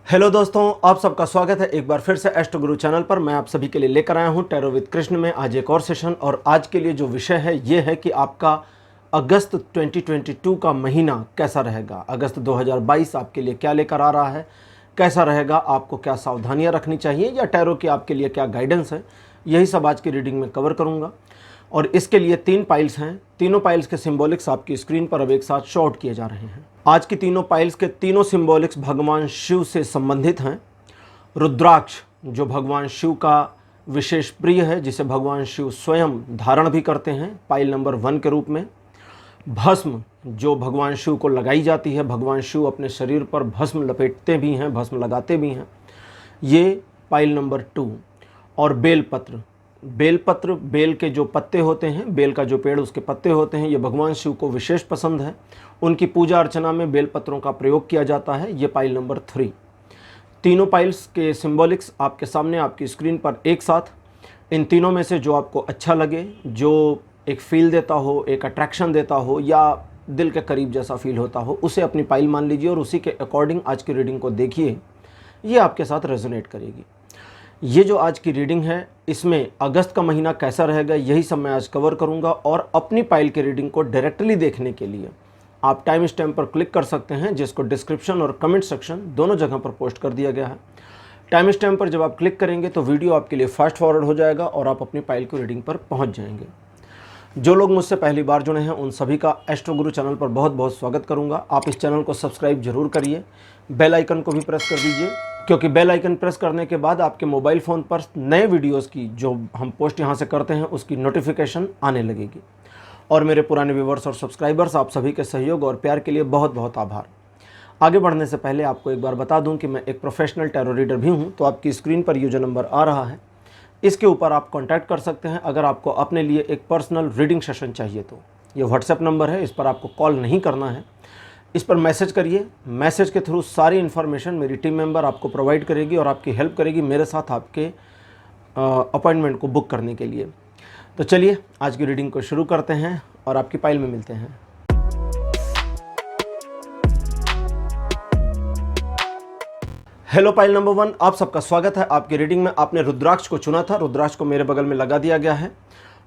Hello दोस्तों, आप सबका स्वागत है एक बार फिर से एस्ट्रो गुरु चैनल पर। मैं आप सभी के लिए लेकर आया हूं टैरो विद कृष्ण में आज एक और सेशन। और आज के लिए जो विषय है ये है कि आपका अगस्त 2022 का महीना कैसा रहेगा। अगस्त 2022 आपके लिए क्या लेकर आ रहा है, कैसा रहेगा, आपको क्या सावधानियां रखनी चाहिए या टैरो की आपके लिए क्या गाइडेंस है, यही सब आज की रीडिंग में कवर करूँगा। और इसके लिए 3 पाइल्स हैं। तीनों पाइल्स के सिंबॉलिक्स आपकी स्क्रीन पर अब एक साथ शो आउट किए जा रहे हैं। आज की तीनों पाइल्स के तीनों सिंबॉलिक्स भगवान शिव से संबंधित हैं। रुद्राक्ष जो भगवान शिव का विशेष प्रिय है, जिसे भगवान शिव स्वयं धारण भी करते हैं पाइल नंबर 1 के रूप में। भस्म जो भगवान शिव को लगाई जाती है, भगवान शिव अपने शरीर पर भस्म लपेटते भी हैं, भस्म लगाते भी हैं, ये पाइल नंबर 2। और बेलपत्र, बेलपत्र बेल के जो पत्ते होते हैं, बेल का जो पेड़ उसके पत्ते होते हैं, ये भगवान शिव को विशेष पसंद है। उनकी पूजा अर्चना में बेलपत्रों का प्रयोग किया जाता है। ये पाइल नंबर 3। तीनों पाइल्स के सिंबॉलिक्स आपके सामने आपकी स्क्रीन पर एक साथ। इन तीनों में से जो आपको अच्छा लगे, जो एक फील देता हो, एक अट्रैक्शन देता हो या दिल के करीब जैसा फील होता हो, उसे अपनी पाइल मान लीजिए और उसी के अकॉर्डिंग आज की रीडिंग को देखिए। ये आपके साथ रेजोनेट करेगी। ये जो आज की रीडिंग है, इसमें अगस्त का महीना कैसा रहेगा यही सब मैं आज कवर करूंगा। और अपनी पाइल की रीडिंग को डायरेक्टली देखने के लिए आप टाइम स्टैम्प पर क्लिक कर सकते हैं, जिसको डिस्क्रिप्शन और कमेंट सेक्शन दोनों जगह पर पोस्ट कर दिया गया है। टाइम स्टैम्प पर जब आप क्लिक करेंगे तो वीडियो आपके लिए फास्ट फॉरवर्ड हो जाएगा और आप अपनी पाइल की रीडिंग पर पहुँच जाएंगे। जो लोग मुझसे पहली बार जुड़े हैं उन सभी का एस्ट्रो गुरु चैनल पर बहुत बहुत स्वागत करूंगा। आप इस चैनल को सब्सक्राइब जरूर करिए, बेल आइकन को भी प्रेस कर दीजिए, क्योंकि बेल आइकन प्रेस करने के बाद आपके मोबाइल फ़ोन पर नए वीडियोस की जो हम पोस्ट यहाँ से करते हैं उसकी नोटिफिकेशन आने लगेगी। और मेरे पुराने व्यूवर्स और सब्सक्राइबर्स, आप सभी के सहयोग और प्यार के लिए बहुत बहुत आभार। आगे बढ़ने से पहले आपको एक बार बता दूं कि मैं एक प्रोफेशनल टैरो रीडर भी हूं। तो आपकी स्क्रीन पर ये जो नंबर आ रहा है, इसके ऊपर आप कॉन्टैक्ट कर सकते हैं अगर आपको अपने लिए एक पर्सनल रीडिंग सेशन चाहिए तो। ये व्हाट्सएप नंबर है, इस पर आपको कॉल नहीं करना है, इस पर मैसेज करिए। मैसेज के थ्रू सारी इन्फॉर्मेशन मेरी टीम मेंबर आपको प्रोवाइड करेगी और आपकी हेल्प करेगी मेरे साथ आपके अपॉइंटमेंट को बुक करने के लिए। तो चलिए आज की रीडिंग को शुरू करते हैं और आपकी पाइल में मिलते हैं। हेलो पाइल नंबर 1, आप सबका स्वागत है आपकी रीडिंग में। आपने रुद्राक्ष को चुना था, रुद्राक्ष को मेरे बगल में लगा दिया गया है।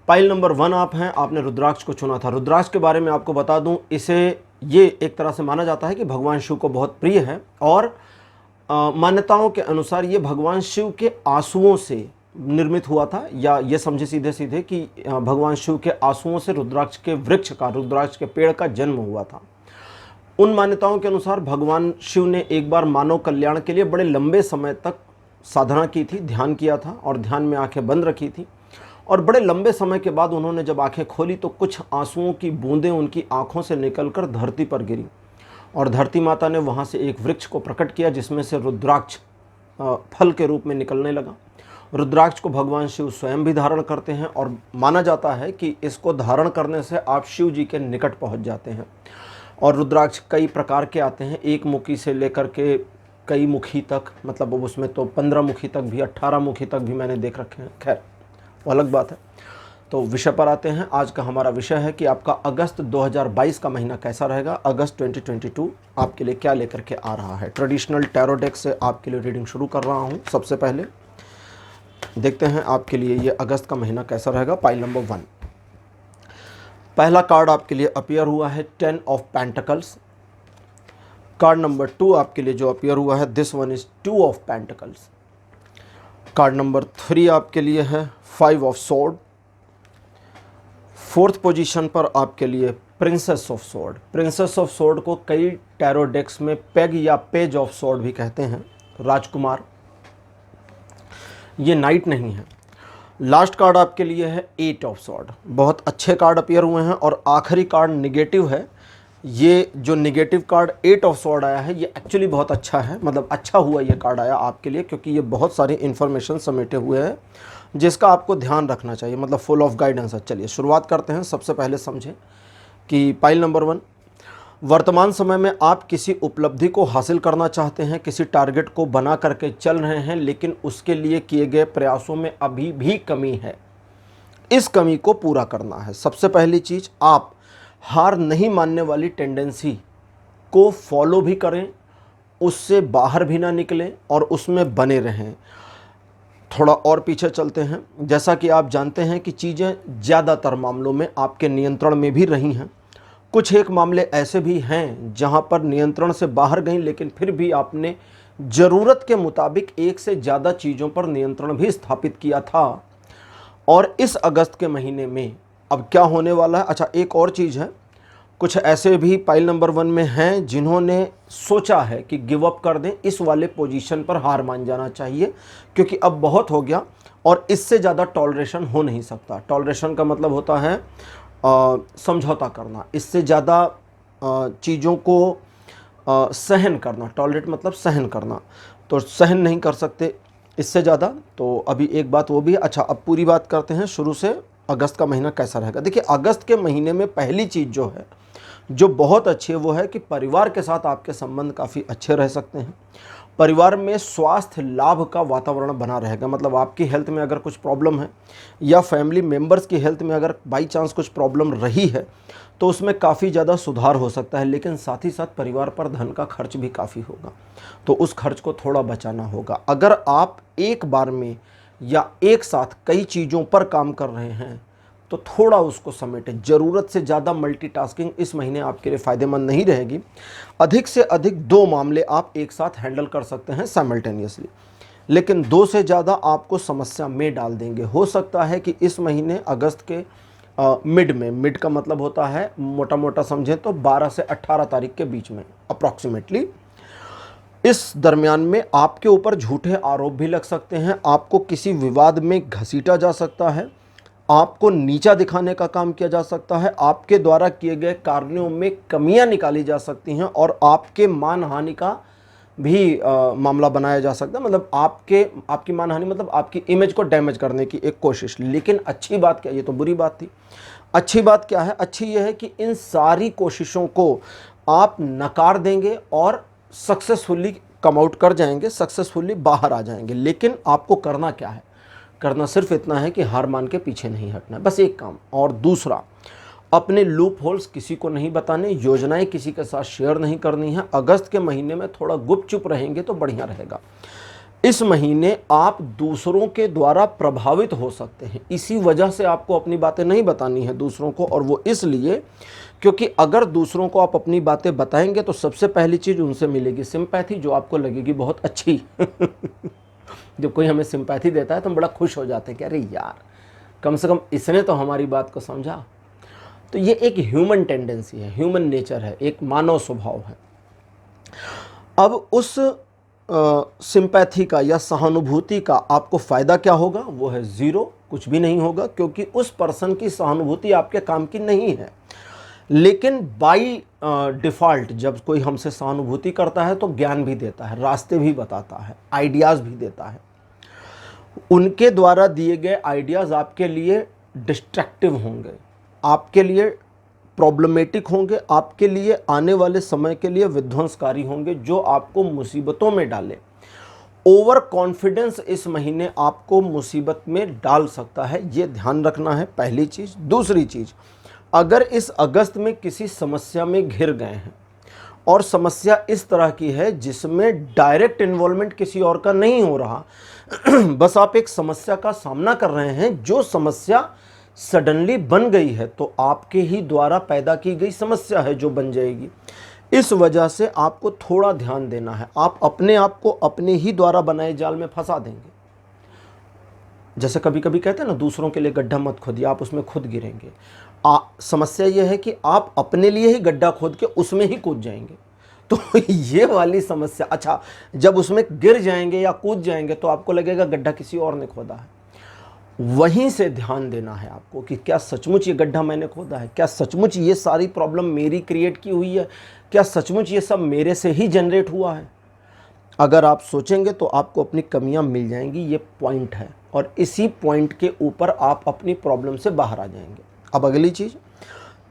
पाइल नंबर 1 आप हैं, आपने रुद्राक्ष को चुना था। रुद्राक्ष के बारे में आपको बता दूं, ये एक तरह से माना जाता है कि भगवान शिव को बहुत प्रिय है। और मान्यताओं के अनुसार ये भगवान शिव के आंसुओं से निर्मित हुआ था, या ये समझे सीधे सीधे कि भगवान शिव के आंसुओं से रुद्राक्ष के वृक्ष का, रुद्राक्ष के पेड़ का जन्म हुआ था। उन मान्यताओं के अनुसार भगवान शिव ने एक बार मानव कल्याण के लिए बड़े लंबे समय तक साधना की थी, ध्यान किया था और ध्यान में आंखें बंद रखी थी। और बड़े लंबे समय के बाद उन्होंने जब आंखें खोली तो कुछ आंसुओं की बूंदें उनकी आंखों से निकलकर धरती पर गिरी और धरती माता ने वहां से एक वृक्ष को प्रकट किया, जिसमें से रुद्राक्ष फल के रूप में निकलने लगा। रुद्राक्ष को भगवान शिव स्वयं भी धारण करते हैं और माना जाता है कि इसको धारण करने से आप शिव जी के निकट पहुंच जाते हैं। और रुद्राक्ष कई प्रकार के आते हैं, एक मुखी से लेकर के कई मुखी तक, मतलब उसमें तो 15 मुखी तक भी, 18 मुखी तक भी मैंने देख रखे हैं। खैर वो अलग बात है। तो विषय पर आते हैं। आज का हमारा विषय है कि आपका अगस्त 2022 का महीना कैसा रहेगा। अगस्त 2022 आपके लिए क्या लेकर के आ रहा है। ट्रेडिशनल टैरो डेक से आपके लिए रीडिंग शुरू कर रहा हूं। सबसे पहले देखते हैं आपके लिए ये अगस्त का महीना कैसा रहेगा। पाइल नंबर 1, पहला कार्ड आपके लिए अपीयर हुआ है 10 ऑफ पेंटिकल्स। कार्ड नंबर 2 आपके लिए जो अपीयर हुआ है, this one is 2 of pentacles. Card number 3 आपके लिए है 5 ऑफ स्वॉर्ड। 4th पोजीशन पर आपके लिए princess of sword. Princess of sword को कई टैरो डेक्स में पेग या पेज ऑफ स्वॉर्ड भी कहते हैं, राजकुमार। ये नाइट नहीं है। लास्ट कार्ड आपके लिए है 8 ऑफ स्वॉर्ड। बहुत अच्छे कार्ड अपीयर हुए हैं। और आखिरी कार्ड निगेटिव है। ये जो निगेटिव कार्ड 8 ऑफ स्वॉर्ड आया है, ये एक्चुअली बहुत अच्छा है, मतलब अच्छा हुआ ये कार्ड आया आपके लिए, क्योंकि ये बहुत सारी इन्फॉर्मेशन समेटे हुए हैं जिसका आपको ध्यान रखना चाहिए, मतलब फुल ऑफ गाइडेंस है। चलिए शुरुआत करते हैं। सबसे पहले समझें कि पाइल नंबर 1, वर्तमान समय में आप किसी उपलब्धि को हासिल करना चाहते हैं, किसी टारगेट को बना करके चल रहे हैं, लेकिन उसके लिए किए गए प्रयासों में अभी भी कमी है। इस कमी को पूरा करना है। सबसे पहली चीज़, आप हार नहीं मानने वाली टेंडेंसी को फॉलो भी करें उससे बाहर भी ना निकलें और उसमें बने रहें। थोड़ा और पीछे चलते हैं। जैसा कि आप जानते हैं कि चीज़ें ज़्यादातर मामलों में आपके नियंत्रण में भी रही हैं। कुछ एक मामले ऐसे भी हैं जहां पर नियंत्रण से बाहर गई, लेकिन फिर भी आपने ज़रूरत के मुताबिक एक से ज़्यादा चीज़ों पर नियंत्रण भी स्थापित किया था। और इस अगस्त के महीने में अब क्या होने वाला है? अच्छा, एक और चीज़ है, कुछ ऐसे भी पाइल नंबर 1 में हैं जिन्होंने सोचा है कि गिव अप कर दें, इस वाले पोजीशन पर हार मान जाना चाहिए, क्योंकि अब बहुत हो गया और इससे ज़्यादा टॉलरेशन हो नहीं सकता। टॉलरेशन का मतलब होता है समझौता करना, इससे ज़्यादा चीज़ों को सहन करना। टॉलरेट मतलब सहन करना, तो सहन नहीं कर सकते इससे ज़्यादा। तो अभी एक बात वो भी है। अच्छा, अब पूरी बात करते हैं शुरू से, अगस्त का महीना कैसा रहेगा। देखिए, अगस्त के महीने में पहली चीज़ जो है, जो बहुत अच्छी है, वो है कि परिवार के साथ आपके संबंध काफ़ी अच्छे रह सकते हैं। परिवार में स्वास्थ्य लाभ का वातावरण बना रहेगा। मतलब आपकी हेल्थ में अगर कुछ प्रॉब्लम है या फैमिली मेंबर्स की हेल्थ में अगर बाई चांस कुछ प्रॉब्लम रही है, तो उसमें काफ़ी ज़्यादा सुधार हो सकता है। लेकिन साथ ही साथ परिवार पर धन का खर्च भी काफ़ी होगा, तो उस खर्च को थोड़ा बचाना होगा। अगर आप एक बार में या एक साथ कई चीज़ों पर काम कर रहे हैं तो थोड़ा उसको समेटें। ज़रूरत से ज़्यादा मल्टीटास्किंग इस महीने आपके लिए फ़ायदेमंद नहीं रहेगी। अधिक से अधिक 2 मामले आप एक साथ हैंडल कर सकते हैं साइमल्टेनियसली, लेकिन 2 से ज़्यादा आपको समस्या में डाल देंगे। हो सकता है कि इस महीने अगस्त के मिड का मतलब होता है, मोटा मोटा समझें तो 12 से 18 तारीख के बीच में अप्रॉक्सीमेटली, इस दरमियान में आपके ऊपर झूठे आरोप भी लग सकते हैं, आपको किसी विवाद में घसीटा जा सकता है, आपको नीचा दिखाने का काम किया जा सकता है, आपके द्वारा किए गए कार्यों में कमियां निकाली जा सकती हैं और आपके मान हानि का भी मामला बनाया जा सकता है। मतलब आपकी मान हानि मतलब आपकी इमेज को डैमेज करने की एक कोशिश। लेकिन अच्छी बात क्या, ये तो बुरी बात थी। अच्छी बात क्या है? अच्छी यह है कि इन सारी कोशिशों को आप नकार देंगे और सक्सेसफुली कम आउट कर जाएंगे, सक्सेसफुली बाहर आ जाएंगे। लेकिन आपको करना क्या है? करना सिर्फ इतना है कि हार मान के पीछे नहीं हटना है, बस एक काम। और दूसरा, अपने लूप होल्स किसी को नहीं बताने, योजनाएं किसी के साथ शेयर नहीं करनी है। अगस्त के महीने में थोड़ा गुपचुप रहेंगे तो बढ़िया रहेगा। इस महीने आप दूसरों के द्वारा प्रभावित हो सकते हैं, इसी वजह से आपको अपनी बातें नहीं बतानी है दूसरों को। और वो इसलिए क्योंकि अगर दूसरों को आप अपनी बातें बताएंगे तो सबसे पहली चीज़ उनसे मिलेगी सिंपैथी, जो आपको लगेगी बहुत अच्छी। जब कोई हमें सिंपैथी देता है तो हम बड़ा खुश हो जाते हैं कि अरे यार, कम से कम इसने तो हमारी बात को समझा। तो ये एक ह्यूमन टेंडेंसी है, ह्यूमन नेचर है, एक मानव स्वभाव है। अब उस सिंपैथी का या सहानुभूति का आपको फ़ायदा क्या होगा? वो है ज़ीरो, कुछ भी नहीं होगा, क्योंकि उस पर्सन की सहानुभूति आपके काम की नहीं है। लेकिन बाई डिफ़ॉल्ट जब कोई हमसे सहानुभूति करता है तो ज्ञान भी देता है, रास्ते भी बताता है, आइडियाज़ भी देता है। उनके द्वारा दिए गए आइडियाज़ आपके लिए डिस्ट्रक्टिव होंगे, आपके लिए प्रॉब्लमेटिक होंगे, आपके लिए आने वाले समय के लिए विध्वंसकारी होंगे, जो आपको मुसीबतों में डाले। ओवर कॉन्फिडेंस इस महीने आपको मुसीबत में डाल सकता है, ये ध्यान रखना है, पहली चीज़। दूसरी चीज़, अगर इस अगस्त में किसी समस्या में घिर गए हैं और समस्या इस तरह की है जिसमें डायरेक्ट इन्वॉल्वमेंट किसी और का नहीं हो रहा, बस आप एक समस्या का सामना कर रहे हैं, जो समस्या सडनली बन गई है, तो आपके ही द्वारा पैदा की गई समस्या है जो बन जाएगी। इस वजह से आपको थोड़ा ध्यान देना है। आप अपने आप को अपने ही द्वारा बनाए जाल में फंसा देंगे। जैसे कभी कभी कहते हैं ना, दूसरों के लिए गड्ढा मत खोदिए, आप उसमें खुद गिरेंगे। समस्या यह है कि आप अपने लिए ही गड्ढा खोद के उसमें ही कूद जाएंगे। तो ये वाली समस्या, अच्छा, जब उसमें गिर जाएंगे या कूद जाएंगे तो आपको लगेगा गड्ढा किसी और ने खोदा है। वहीं से ध्यान देना है आपको कि क्या सचमुच ये गड्ढा मैंने खोदा है, क्या सचमुच ये सारी प्रॉब्लम मेरी क्रिएट की हुई है, क्या सचमुच ये सब मेरे से ही जनरेट हुआ है। अगर आप सोचेंगे तो आपको अपनी कमियां मिल जाएंगी, ये पॉइंट है, और इसी पॉइंट के ऊपर आप अपनी प्रॉब्लम से बाहर आ जाएंगे। अब अगली चीज़,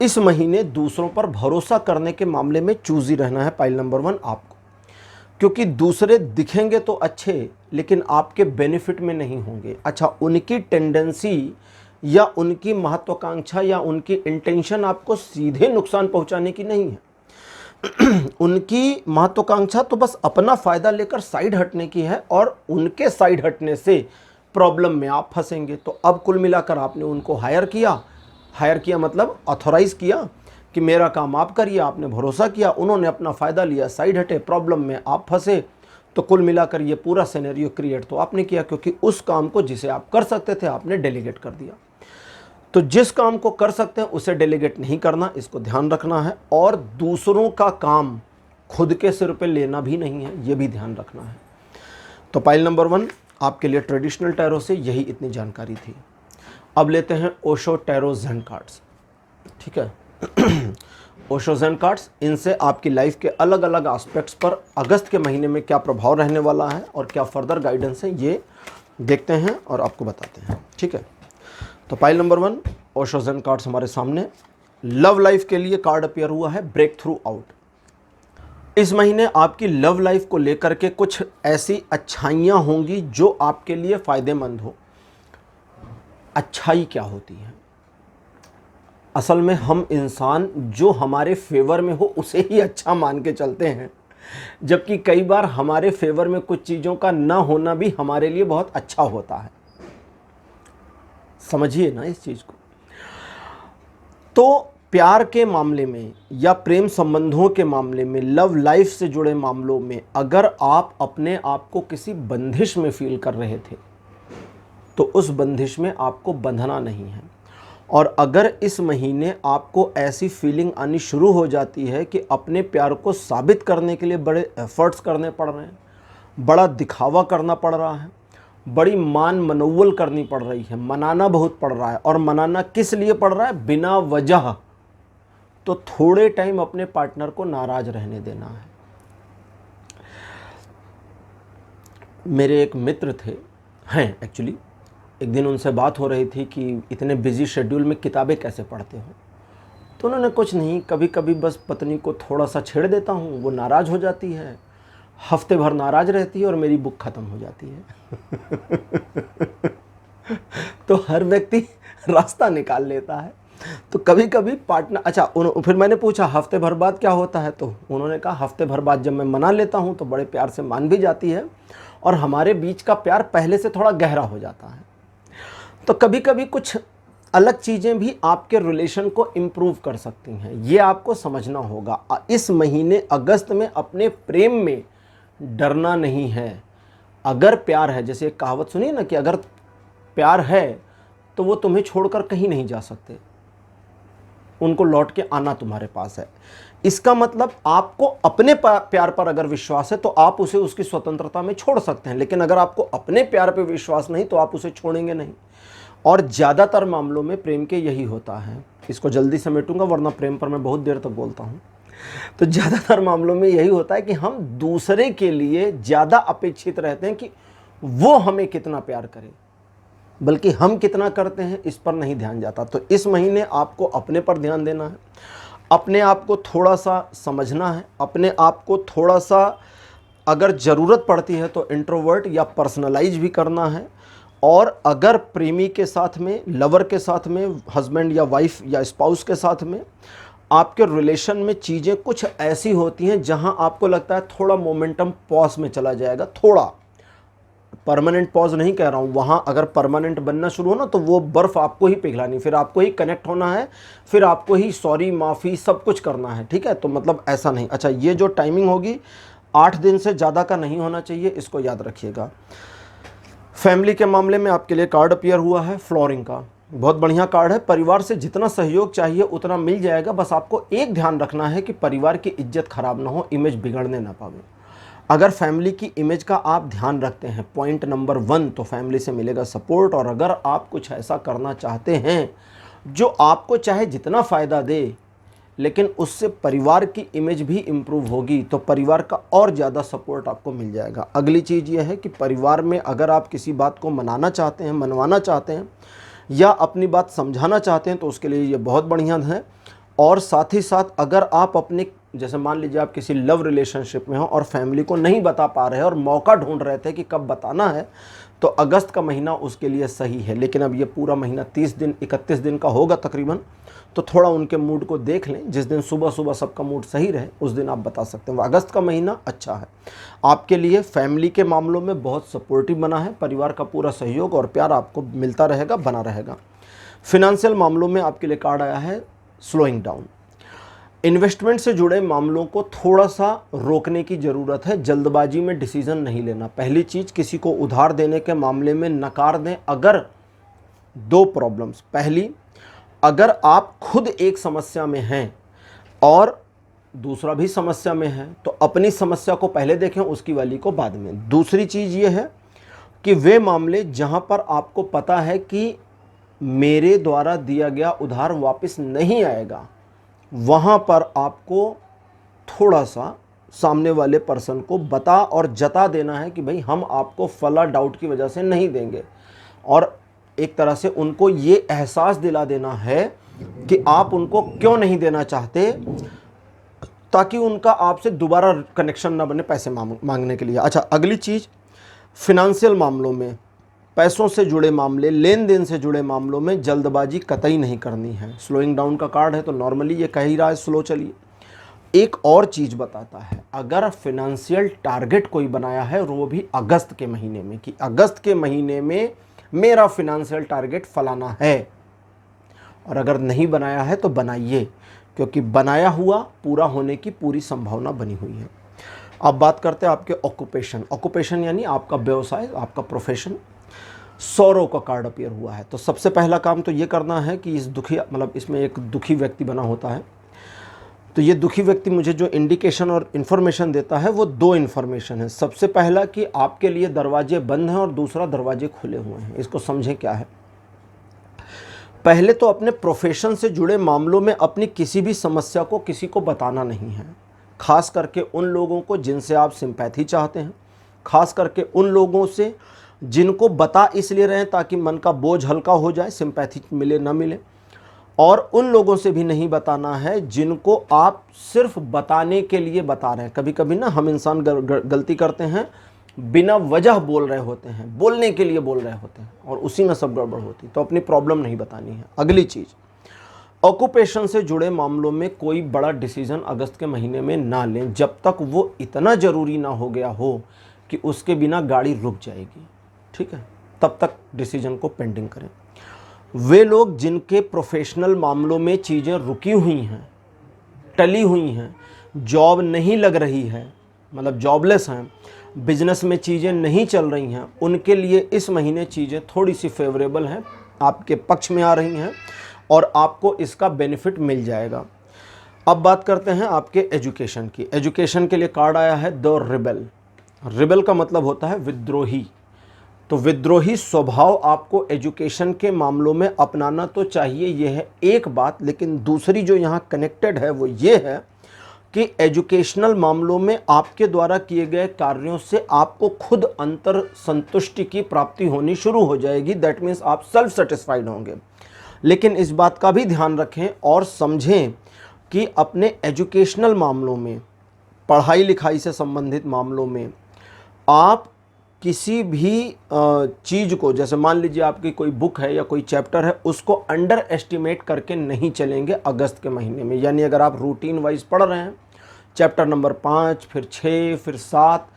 इस महीने दूसरों पर भरोसा करने के मामले में चूज़ी रहना है, पाइल नंबर 1 आपको, क्योंकि दूसरे दिखेंगे तो अच्छे लेकिन आपके बेनिफिट में नहीं होंगे। अच्छा, उनकी टेंडेंसी या उनकी महत्वाकांक्षा या उनकी इंटेंशन आपको सीधे नुकसान पहुंचाने की नहीं है। उनकी महत्वाकांक्षा तो बस अपना फ़ायदा लेकर साइड हटने की है, और उनके साइड हटने से प्रॉब्लम में आप फंसेंगे। तो अब कुल मिलाकर आपने उनको हायर किया मतलब ऑथोराइज़ किया कि मेरा काम आप करिए, आपने भरोसा किया, उन्होंने अपना फ़ायदा लिया, साइड हटे, प्रॉब्लम में आप फंसे। तो कुल मिलाकर ये पूरा सिनेरियो क्रिएट तो आपने किया, क्योंकि उस काम को जिसे आप कर सकते थे आपने डेलीगेट कर दिया। तो जिस काम को कर सकते हैं उसे डेलीगेट नहीं करना, इसको ध्यान रखना है। और दूसरों का काम खुद के सिर पे लेना भी नहीं है, ये भी ध्यान रखना है। तो पाइल नंबर 1 आपके लिए ट्रेडिशनल टैरो से यही इतनी जानकारी थी। अब लेते हैं ओशो टैरो ज़ेन कार्ड्स। ठीक है। ओशो ज़ेन कार्ड्स, इनसे आपकी लाइफ के अलग अलग एस्पेक्ट्स पर अगस्त के महीने में क्या प्रभाव रहने वाला है और क्या फर्दर गाइडेंस है, ये देखते हैं और आपको बताते हैं। ठीक है। तो pile number 1 Osho zen cards हमारे सामने। लव लाइफ के लिए कार्ड अपीयर हुआ है ब्रेक थ्रू आउट। इस महीने आपकी लव लाइफ को लेकर के कुछ ऐसी अच्छाइयाँ होंगी जो आपके लिए फ़ायदेमंद हो। अच्छाई क्या होती है? असल में हम इंसान जो हमारे फेवर में हो उसे ही अच्छा मान के चलते हैं, जबकि कई बार हमारे फेवर में कुछ चीज़ों का ना होना भी हमारे लिए बहुत अच्छा होता है। समझिए ना इस चीज़ को। तो प्यार के मामले में या प्रेम संबंधों के मामले में, लव लाइफ से जुड़े मामलों में अगर आप अपने आप को किसी बंदिश में फील कर रहे थे तो उस बंदिश में आपको बंधना नहीं है। और अगर इस महीने आपको ऐसी फीलिंग आनी शुरू हो जाती है कि अपने प्यार को साबित करने के लिए बड़े एफर्ट्स करने पड़ रहे हैं, बड़ा दिखावा करना पड़ रहा है, बड़ी मान मनोवल करनी पड़ रही है, मनाना बहुत पड़ रहा है, और मनाना किस लिए पड़ रहा है? बिना वजह, तो थोड़े टाइम अपने पार्टनर को नाराज रहने देना है। मेरे एक मित्र हैं एक्चुअली, एक दिन उनसे बात हो रही थी कि इतने बिजी शेड्यूल में किताबें कैसे पढ़ते हो। तो उन्होंने कुछ नहीं, कभी कभी बस पत्नी को थोड़ा सा छेड़ देता हूँ, वो नाराज़ हो जाती है, हफ्ते भर नाराज़ रहती है और मेरी बुक ख़त्म हो जाती है। तो हर व्यक्ति रास्ता निकाल लेता है। तो कभी कभी पार्टनर, अच्छा फिर मैंने पूछा हफ्ते भर बाद क्या होता है, तो उन्होंने कहा हफ्ते भर बाद जब मैं मना लेता हूँ तो बड़े प्यार से मान भी जाती है और हमारे बीच का प्यार पहले से थोड़ा गहरा हो जाता है। तो कभी कभी कुछ अलग चीज़ें भी आपके रिलेशन को इम्प्रूव कर सकती हैं, ये आपको समझना होगा। इस महीने अगस्त में अपने प्रेम में डरना नहीं है। अगर प्यार है, जैसे एक कहावत सुनिए ना कि अगर प्यार है तो वो तुम्हें छोड़कर कहीं नहीं जा सकते, उनको लौट के आना तुम्हारे पास है। इसका मतलब आपको अपने प्यार पर अगर विश्वास है तो आप उसे उसकी स्वतंत्रता में छोड़ सकते हैं, लेकिन अगर आपको अपने प्यार पर विश्वास नहीं तो आप उसे छोड़ेंगे नहीं। और ज़्यादातर मामलों में प्रेम के यही होता है। इसको जल्दी समेटूंगा वरना प्रेम पर मैं बहुत देर तक बोलता हूँ। तो ज़्यादातर मामलों में यही होता है कि हम दूसरे के लिए ज़्यादा अपेक्षित रहते हैं कि वो हमें कितना प्यार करे, बल्कि हम कितना करते हैं इस पर नहीं ध्यान जाता। तो इस महीने आपको अपने पर ध्यान देना है, अपने आप को थोड़ा सा समझना है, अपने आप को थोड़ा सा अगर ज़रूरत पड़ती है तो इंट्रोवर्ट या पर्सनलाइज भी करना है। और अगर प्रेमी के साथ में, लवर के साथ में, हस्बैंड या वाइफ या स्पाउस के साथ में आपके रिलेशन में चीज़ें कुछ ऐसी होती हैं जहां आपको लगता है थोड़ा मोमेंटम पॉज में चला जाएगा, थोड़ा परमानेंट पॉज नहीं कह रहा हूं, वहां अगर परमानेंट बनना शुरू हो ना तो वो बर्फ़ आपको ही पिघलानी, फिर आपको ही कनेक्ट होना है, फिर आपको ही सॉरी माफ़ी सब कुछ करना है। ठीक है, तो मतलब ऐसा नहीं। अच्छा, ये जो टाइमिंग होगी 8 दिन से ज़्यादा का नहीं होना चाहिए, इसको याद रखिएगा। फैमिली के मामले में आपके लिए कार्ड अपीयर हुआ है फ्लोरिंग का, बहुत बढ़िया कार्ड है। परिवार से जितना सहयोग चाहिए उतना मिल जाएगा, बस आपको एक ध्यान रखना है कि परिवार की इज्जत खराब ना हो, इमेज बिगड़ने ना पावे। अगर फैमिली की इमेज का आप ध्यान रखते हैं, पॉइंट नंबर 1, तो फैमिली से मिलेगा सपोर्ट। और अगर आप कुछ ऐसा करना चाहते हैं जो आपको चाहे जितना फ़ायदा दे लेकिन उससे परिवार की इमेज भी इम्प्रूव होगी, तो परिवार का और ज़्यादा सपोर्ट आपको मिल जाएगा। अगली चीज़ यह है कि परिवार में अगर आप किसी बात को मनाना चाहते हैं, मनवाना चाहते हैं या अपनी बात समझाना चाहते हैं तो उसके लिए ये बहुत बढ़िया है। और साथ ही साथ अगर आप अपने, जैसे मान लीजिए आप किसी लव रिलेशनशिप में हो और फैमिली को नहीं बता पा रहे हैं और मौका ढूंढ रहे थे कि कब बताना है, तो अगस्त का महीना उसके लिए सही है। लेकिन अब ये पूरा महीना 30 दिन 31 दिन का होगा तकरीबन, तो थोड़ा उनके मूड को देख लें। जिस दिन सुबह सुबह सबका मूड सही रहे उस दिन आप बता सकते हैं। अगस्त का महीना अच्छा है आपके लिए। फैमिली के मामलों में बहुत सपोर्टिव बना है, परिवार का पूरा सहयोग और प्यार आपको मिलता रहेगा, बना रहेगा। फिनेंशियल मामलों में आपके लिए कार्ड आया है स्लोइंग डाउन। इन्वेस्टमेंट से जुड़े मामलों को थोड़ा सा रोकने की ज़रूरत है, जल्दबाजी में डिसीजन नहीं लेना। पहली चीज़, किसी को उधार देने के मामले में नकार दें अगर दो प्रॉब्लम्स। पहली, अगर आप खुद एक समस्या में हैं और दूसरा भी समस्या में है तो अपनी समस्या को पहले देखें, उसकी वाली को बाद में। दूसरी चीज़ ये है कि वे मामले जहां पर आपको पता है कि मेरे द्वारा दिया गया उधार वापस नहीं आएगा, वहां पर आपको थोड़ा सा सामने वाले पर्सन को बता और जता देना है कि भाई हम आपको फला डाउट की वजह से नहीं देंगे, और एक तरह से उनको ये एहसास दिला देना है कि आप उनको क्यों नहीं देना चाहते, ताकि उनका आपसे दोबारा कनेक्शन ना बने पैसे मांगने के लिए। अच्छा, अगली चीज़, फिनेंशियल मामलों में, पैसों से जुड़े मामले, लेन देन से जुड़े मामलों में जल्दबाजी कतई नहीं करनी है। स्लोइंग डाउन का कार्ड है तो नॉर्मली ये कह ही रहा है स्लो चलिए। एक और चीज़ बताता है, अगर फिनेंशियल टारगेट कोई बनाया है और वो भी अगस्त के महीने में, कि अगस्त के महीने में मेरा फिनेंशियल टारगेट फलाना है, और अगर नहीं बनाया है तो बनाइए, क्योंकि बनाया हुआ पूरा होने की पूरी संभावना बनी हुई है। अब बात करते हैं आपके ऑक्यूपेशन। ऑक्यूपेशन यानी आपका व्यवसाय, आपका प्रोफेशन। सौरों का कार्ड अपीयर हुआ है, तो सबसे पहला काम तो ये करना है कि इस दुखी, मतलब इसमें एक दुखी व्यक्ति बना होता है, तो ये दुखी व्यक्ति मुझे जो इंडिकेशन और इन्फॉर्मेशन देता है वो दो इन्फॉर्मेशन है। सबसे पहला कि आपके लिए दरवाजे बंद हैं और दूसरा दरवाजे खुले हुए हैं। इसको समझें क्या है। पहले तो अपने प्रोफेशन से जुड़े मामलों में अपनी किसी भी समस्या को किसी को बताना नहीं है, खास करके उन लोगों को जिनसे आप सिंपैथी चाहते हैं, खास करके उन लोगों से जिनको बता इसलिए रहे हैं ताकि मन का बोझ हल्का हो जाए, सिंपैथी मिले ना मिले, और उन लोगों से भी नहीं बताना है जिनको आप सिर्फ बताने के लिए बता रहे हैं। कभी कभी ना हम इंसान गलती करते हैं, बिना वजह बोल रहे होते हैं, बोलने के लिए बोल रहे होते हैं, और उसी में सब गड़बड़ होती, तो अपनी प्रॉब्लम नहीं बतानी है। अगली चीज़, ऑक्यूपेशन से जुड़े मामलों में कोई बड़ा डिसीजन अगस्त के महीने में ना लें जब तक वो इतना ज़रूरी ना हो गया हो कि उसके बिना गाड़ी रुक जाएगी, ठीक है, तब तक डिसीजन को पेंडिंग करें। वे लोग जिनके प्रोफेशनल मामलों में चीज़ें रुकी हुई हैं, टली हुई हैं, जॉब नहीं लग रही है, मतलब जॉबलेस हैं, बिजनेस में चीज़ें नहीं चल रही हैं, उनके लिए इस महीने चीज़ें थोड़ी सी फेवरेबल हैं, आपके पक्ष में आ रही हैं और आपको इसका बेनिफिट मिल जाएगा। अब बात करते हैं आपके एजुकेशन की। एजुकेशन के लिए कार्ड आया है द रिबेल। रिबेल का मतलब होता है विद्रोही, तो विद्रोही स्वभाव आपको एजुकेशन के मामलों में अपनाना तो चाहिए, ये है एक बात। लेकिन दूसरी जो यहाँ कनेक्टेड है वो ये है कि एजुकेशनल मामलों में आपके द्वारा किए गए कार्यों से आपको खुद अंतर संतुष्टि की प्राप्ति होनी शुरू हो जाएगी। दैट मीन्स आप सेल्फ सेटिस्फाइड होंगे। लेकिन इस बात का भी ध्यान रखें और समझें कि अपने एजुकेशनल मामलों में, पढ़ाई लिखाई से संबंधित मामलों में, आप किसी भी चीज़ को, जैसे मान लीजिए आपकी कोई बुक है या कोई चैप्टर है, उसको अंडर एस्टिमेट करके नहीं चलेंगे अगस्त के महीने में। यानी अगर आप रूटीन वाइज पढ़ रहे हैं, चैप्टर नंबर 5, फिर 6, फिर 7,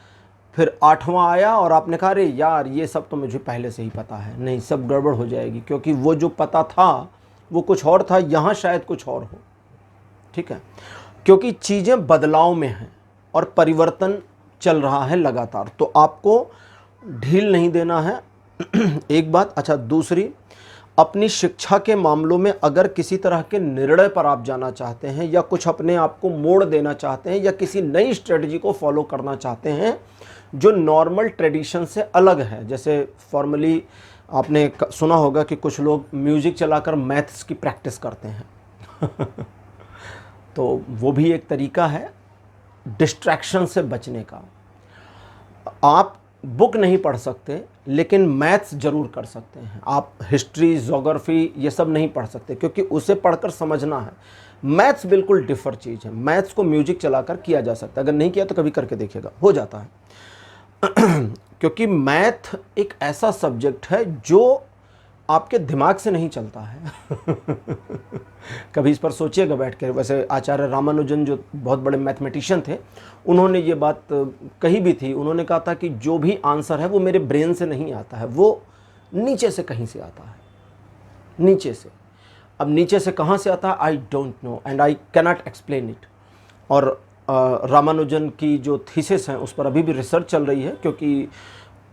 फिर 8वां आया और आपने कहा अरे यार ये सब तो मुझे पहले से ही पता है, नहीं, सब गड़बड़ हो जाएगी, क्योंकि वो जो पता था वो कुछ और था, यहाँ शायद कुछ और हो, ठीक है, क्योंकि चीज़ें बदलाव में हैं और परिवर्तन चल रहा है लगातार, तो आपको ढील नहीं देना है। एक बात। अच्छा, दूसरी, अपनी शिक्षा के मामलों में अगर किसी तरह के निर्णय पर आप जाना चाहते हैं या कुछ अपने आप को मोड़ देना चाहते हैं या किसी नई स्ट्रेटजी को फॉलो करना चाहते हैं जो नॉर्मल ट्रेडिशन से अलग है, जैसे फॉर्मली आपने सुना होगा कि कुछ लोग म्यूज़िक चलाकर मैथ्स की प्रैक्टिस करते हैं तो वो भी एक तरीका है डिस्ट्रैक्शन से बचने का। आप बुक नहीं पढ़ सकते लेकिन मैथ्स ज़रूर कर सकते हैं। आप हिस्ट्री, ज्योग्राफी ये सब नहीं पढ़ सकते क्योंकि उसे पढ़कर समझना है। मैथ्स बिल्कुल डिफर चीज़ है। मैथ्स को म्यूजिक चलाकर किया जा सकता है, अगर नहीं किया तो कभी करके देखिएगा, हो जाता है क्योंकि मैथ एक ऐसा सब्जेक्ट है जो आपके दिमाग से नहीं चलता है। कभी इस पर सोचिएगा बैठ कर। वैसे आचार्य रामानुजन जो बहुत बड़े मैथमेटिशियन थे, उन्होंने ये बात कही भी थी। उन्होंने कहा था कि जो भी आंसर है वो मेरे ब्रेन से नहीं आता है, वो नीचे से कहीं से आता है, नीचे से। अब नीचे से कहाँ से आता है, I don't know and I cannot explain it. और रामानुजन की जो थीसिस हैं उस पर अभी भी रिसर्च चल रही है, क्योंकि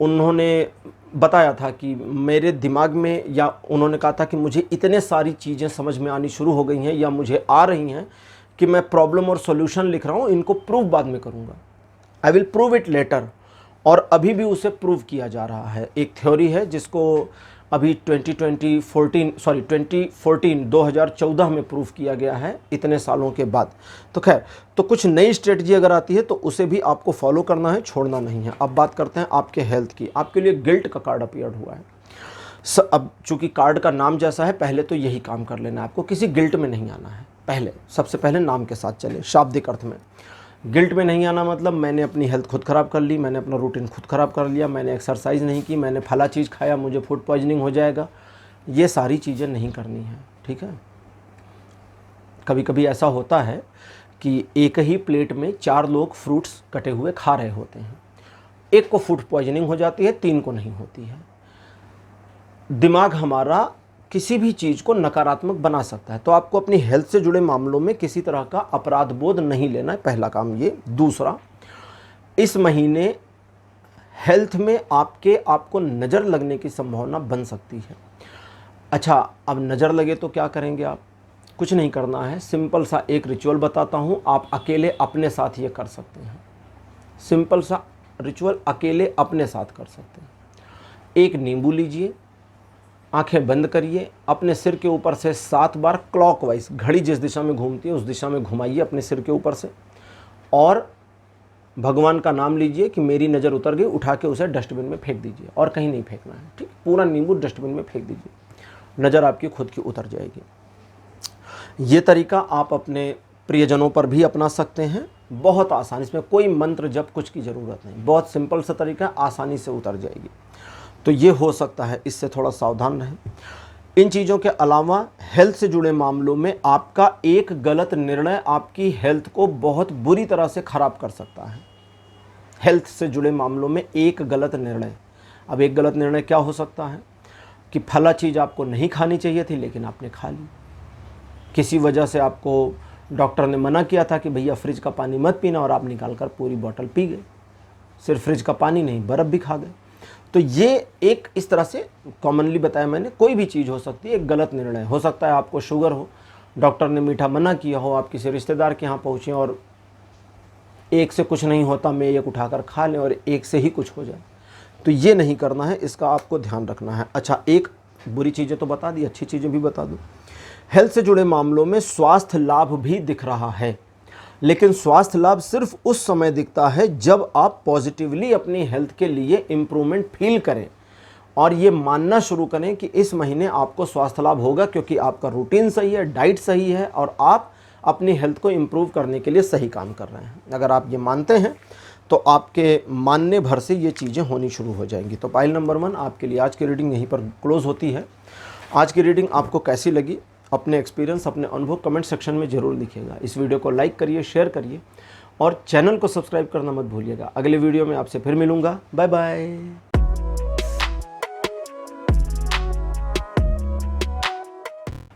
उन्होंने बताया था कि मेरे दिमाग में, या उन्होंने कहा था कि मुझे इतने सारी चीज़ें समझ में आनी शुरू हो गई हैं या मुझे आ रही हैं कि मैं प्रॉब्लम और सॉल्यूशन लिख रहा हूँ, इनको प्रूव बाद में करूँगा, I will prove it later. और अभी भी उसे प्रूव किया जा रहा है। एक थ्योरी है जिसको अभी 2014 में प्रूव किया गया है, इतने सालों के बाद। तो खैर, तो कुछ नई स्ट्रेटजी अगर आती है तो उसे भी आपको फॉलो करना है, छोड़ना नहीं है। अब बात करते हैं आपके हेल्थ की। आपके लिए गिल्ट का कार्ड अपीयर्ड हुआ है। अब चूंकि कार्ड का नाम जैसा है, पहले तो यही काम कर लेना है आपको, किसी गिल्ट में नहीं आना है। पहले सबसे पहले नाम के साथ चले, शाब्दिक अर्थ में। गिल्ट में नहीं आना मतलब मैंने अपनी हेल्थ खुद ख़राब कर ली, मैंने अपना रूटीन खुद ख़राब कर लिया, मैंने एक्सरसाइज नहीं की, मैंने फला चीज़ खाया, मुझे फूड पॉइजनिंग हो जाएगा, ये सारी चीज़ें नहीं करनी है, ठीक है। कभी कभी ऐसा होता है कि एक ही प्लेट में 4 लोग फ्रूट्स कटे हुए खा रहे होते हैं, एक को फूड पॉइजनिंग हो जाती है, 3 को नहीं होती है। दिमाग हमारा किसी भी चीज़ को नकारात्मक बना सकता है, तो आपको अपनी हेल्थ से जुड़े मामलों में किसी तरह का अपराध बोध नहीं लेना है, पहला काम ये। दूसरा, इस महीने हेल्थ में आपको नज़र लगने की संभावना बन सकती है। अच्छा, अब नज़र लगे तो क्या करेंगे आप? कुछ नहीं करना है, सिंपल सा एक रिचुअल बताता हूँ, आप अकेले अपने साथ ये कर सकते हैं। सिंपल सा रिचुअल अकेले अपने साथ कर सकते हैं। एक नींबू लीजिए, आंखें बंद करिए, अपने सिर के ऊपर से 7 बार क्लॉकवाइज, घड़ी जिस दिशा में घूमती है उस दिशा में घुमाइए अपने सिर के ऊपर से, और भगवान का नाम लीजिए कि मेरी नज़र उतर गई, उठा के उसे डस्टबिन में फेंक दीजिए, और कहीं नहीं फेंकना है, ठीक। पूरा नींबू डस्टबिन में फेंक दीजिए, नज़र आपकी खुद की उतर जाएगी। ये तरीका आप अपने प्रियजनों पर भी अपना सकते हैं, बहुत आसानी, इसमें कोई मंत्र जप कुछ की ज़रूरत नहीं, बहुत सिंपल सा तरीका, आसानी से उतर जाएगी। तो ये हो सकता है, इससे थोड़ा सावधान रहें। इन चीज़ों के अलावा हेल्थ से जुड़े मामलों में आपका एक गलत निर्णय आपकी हेल्थ को बहुत बुरी तरह से ख़राब कर सकता है। हेल्थ से जुड़े मामलों में एक गलत निर्णय, अब एक गलत निर्णय क्या हो सकता है कि फला चीज़ आपको नहीं खानी चाहिए थी लेकिन आपने खा ली। किसी वजह से आपको डॉक्टर ने मना किया था कि भैया फ्रिज का पानी मत पीना, और आप निकाल कर पूरी बोतल पी गए। सिर्फ फ्रिज का पानी नहीं, बर्फ़ भी खा गए। तो ये एक इस तरह से कॉमनली बताया मैंने, कोई भी चीज़ हो सकती है, एक गलत निर्णय हो सकता है। आपको शुगर हो, डॉक्टर ने मीठा मना किया हो, आप किसी रिश्तेदार के यहाँ पहुँचे और एक से कुछ नहीं होता, मैं एक उठाकर खा लें और एक से ही कुछ हो जाए, तो ये नहीं करना है, इसका आपको ध्यान रखना है। अच्छा, एक बुरी चीज़ें तो बता दी, अच्छी चीज़ें भी बता दूँ। हेल्थ से जुड़े मामलों में स्वास्थ्य लाभ भी दिख रहा है, लेकिन स्वास्थ्य लाभ सिर्फ उस समय दिखता है जब आप पॉजिटिवली अपनी हेल्थ के लिए इम्प्रूवमेंट फील करें और ये मानना शुरू करें कि इस महीने आपको स्वास्थ्य लाभ होगा, क्योंकि आपका रूटीन सही है, डाइट सही है और आप अपनी हेल्थ को इम्प्रूव करने के लिए सही काम कर रहे हैं। अगर आप ये मानते हैं तो आपके मानने भर से ये चीज़ें होनी शुरू हो जाएंगी। तो पाइल नंबर 1 आपके लिए आज की रीडिंग यहीं पर क्लोज होती है। आज की रीडिंग आपको कैसी लगी, अपने एक्सपीरियंस, अपने अनुभव कमेंट सेक्शन में ज़रूर लिखिएगा। इस वीडियो को लाइक करिए, शेयर करिए और चैनल को सब्सक्राइब करना मत भूलिएगा। अगले वीडियो में आपसे फिर मिलूँगा। Bye bye.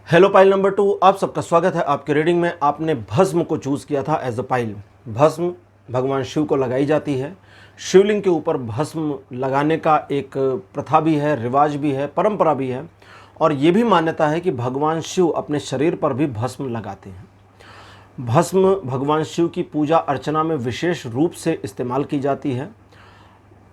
Hello pile number 2, आप सबका स्वागत है आपके रीडिंग में। आपने भस्म को चूज़ किया था एज अ पाइल। भस्म भगवान शिव को लगाई जाती है। शिवलिंग के ऊपर भस्म लगाने का एक प्रथा भी है, रिवाज भी है, परंपरा भी है, और ये भी मान्यता है कि भगवान शिव अपने शरीर पर भी भस्म लगाते हैं। भस्म भगवान शिव की पूजा अर्चना में विशेष रूप से इस्तेमाल की जाती है।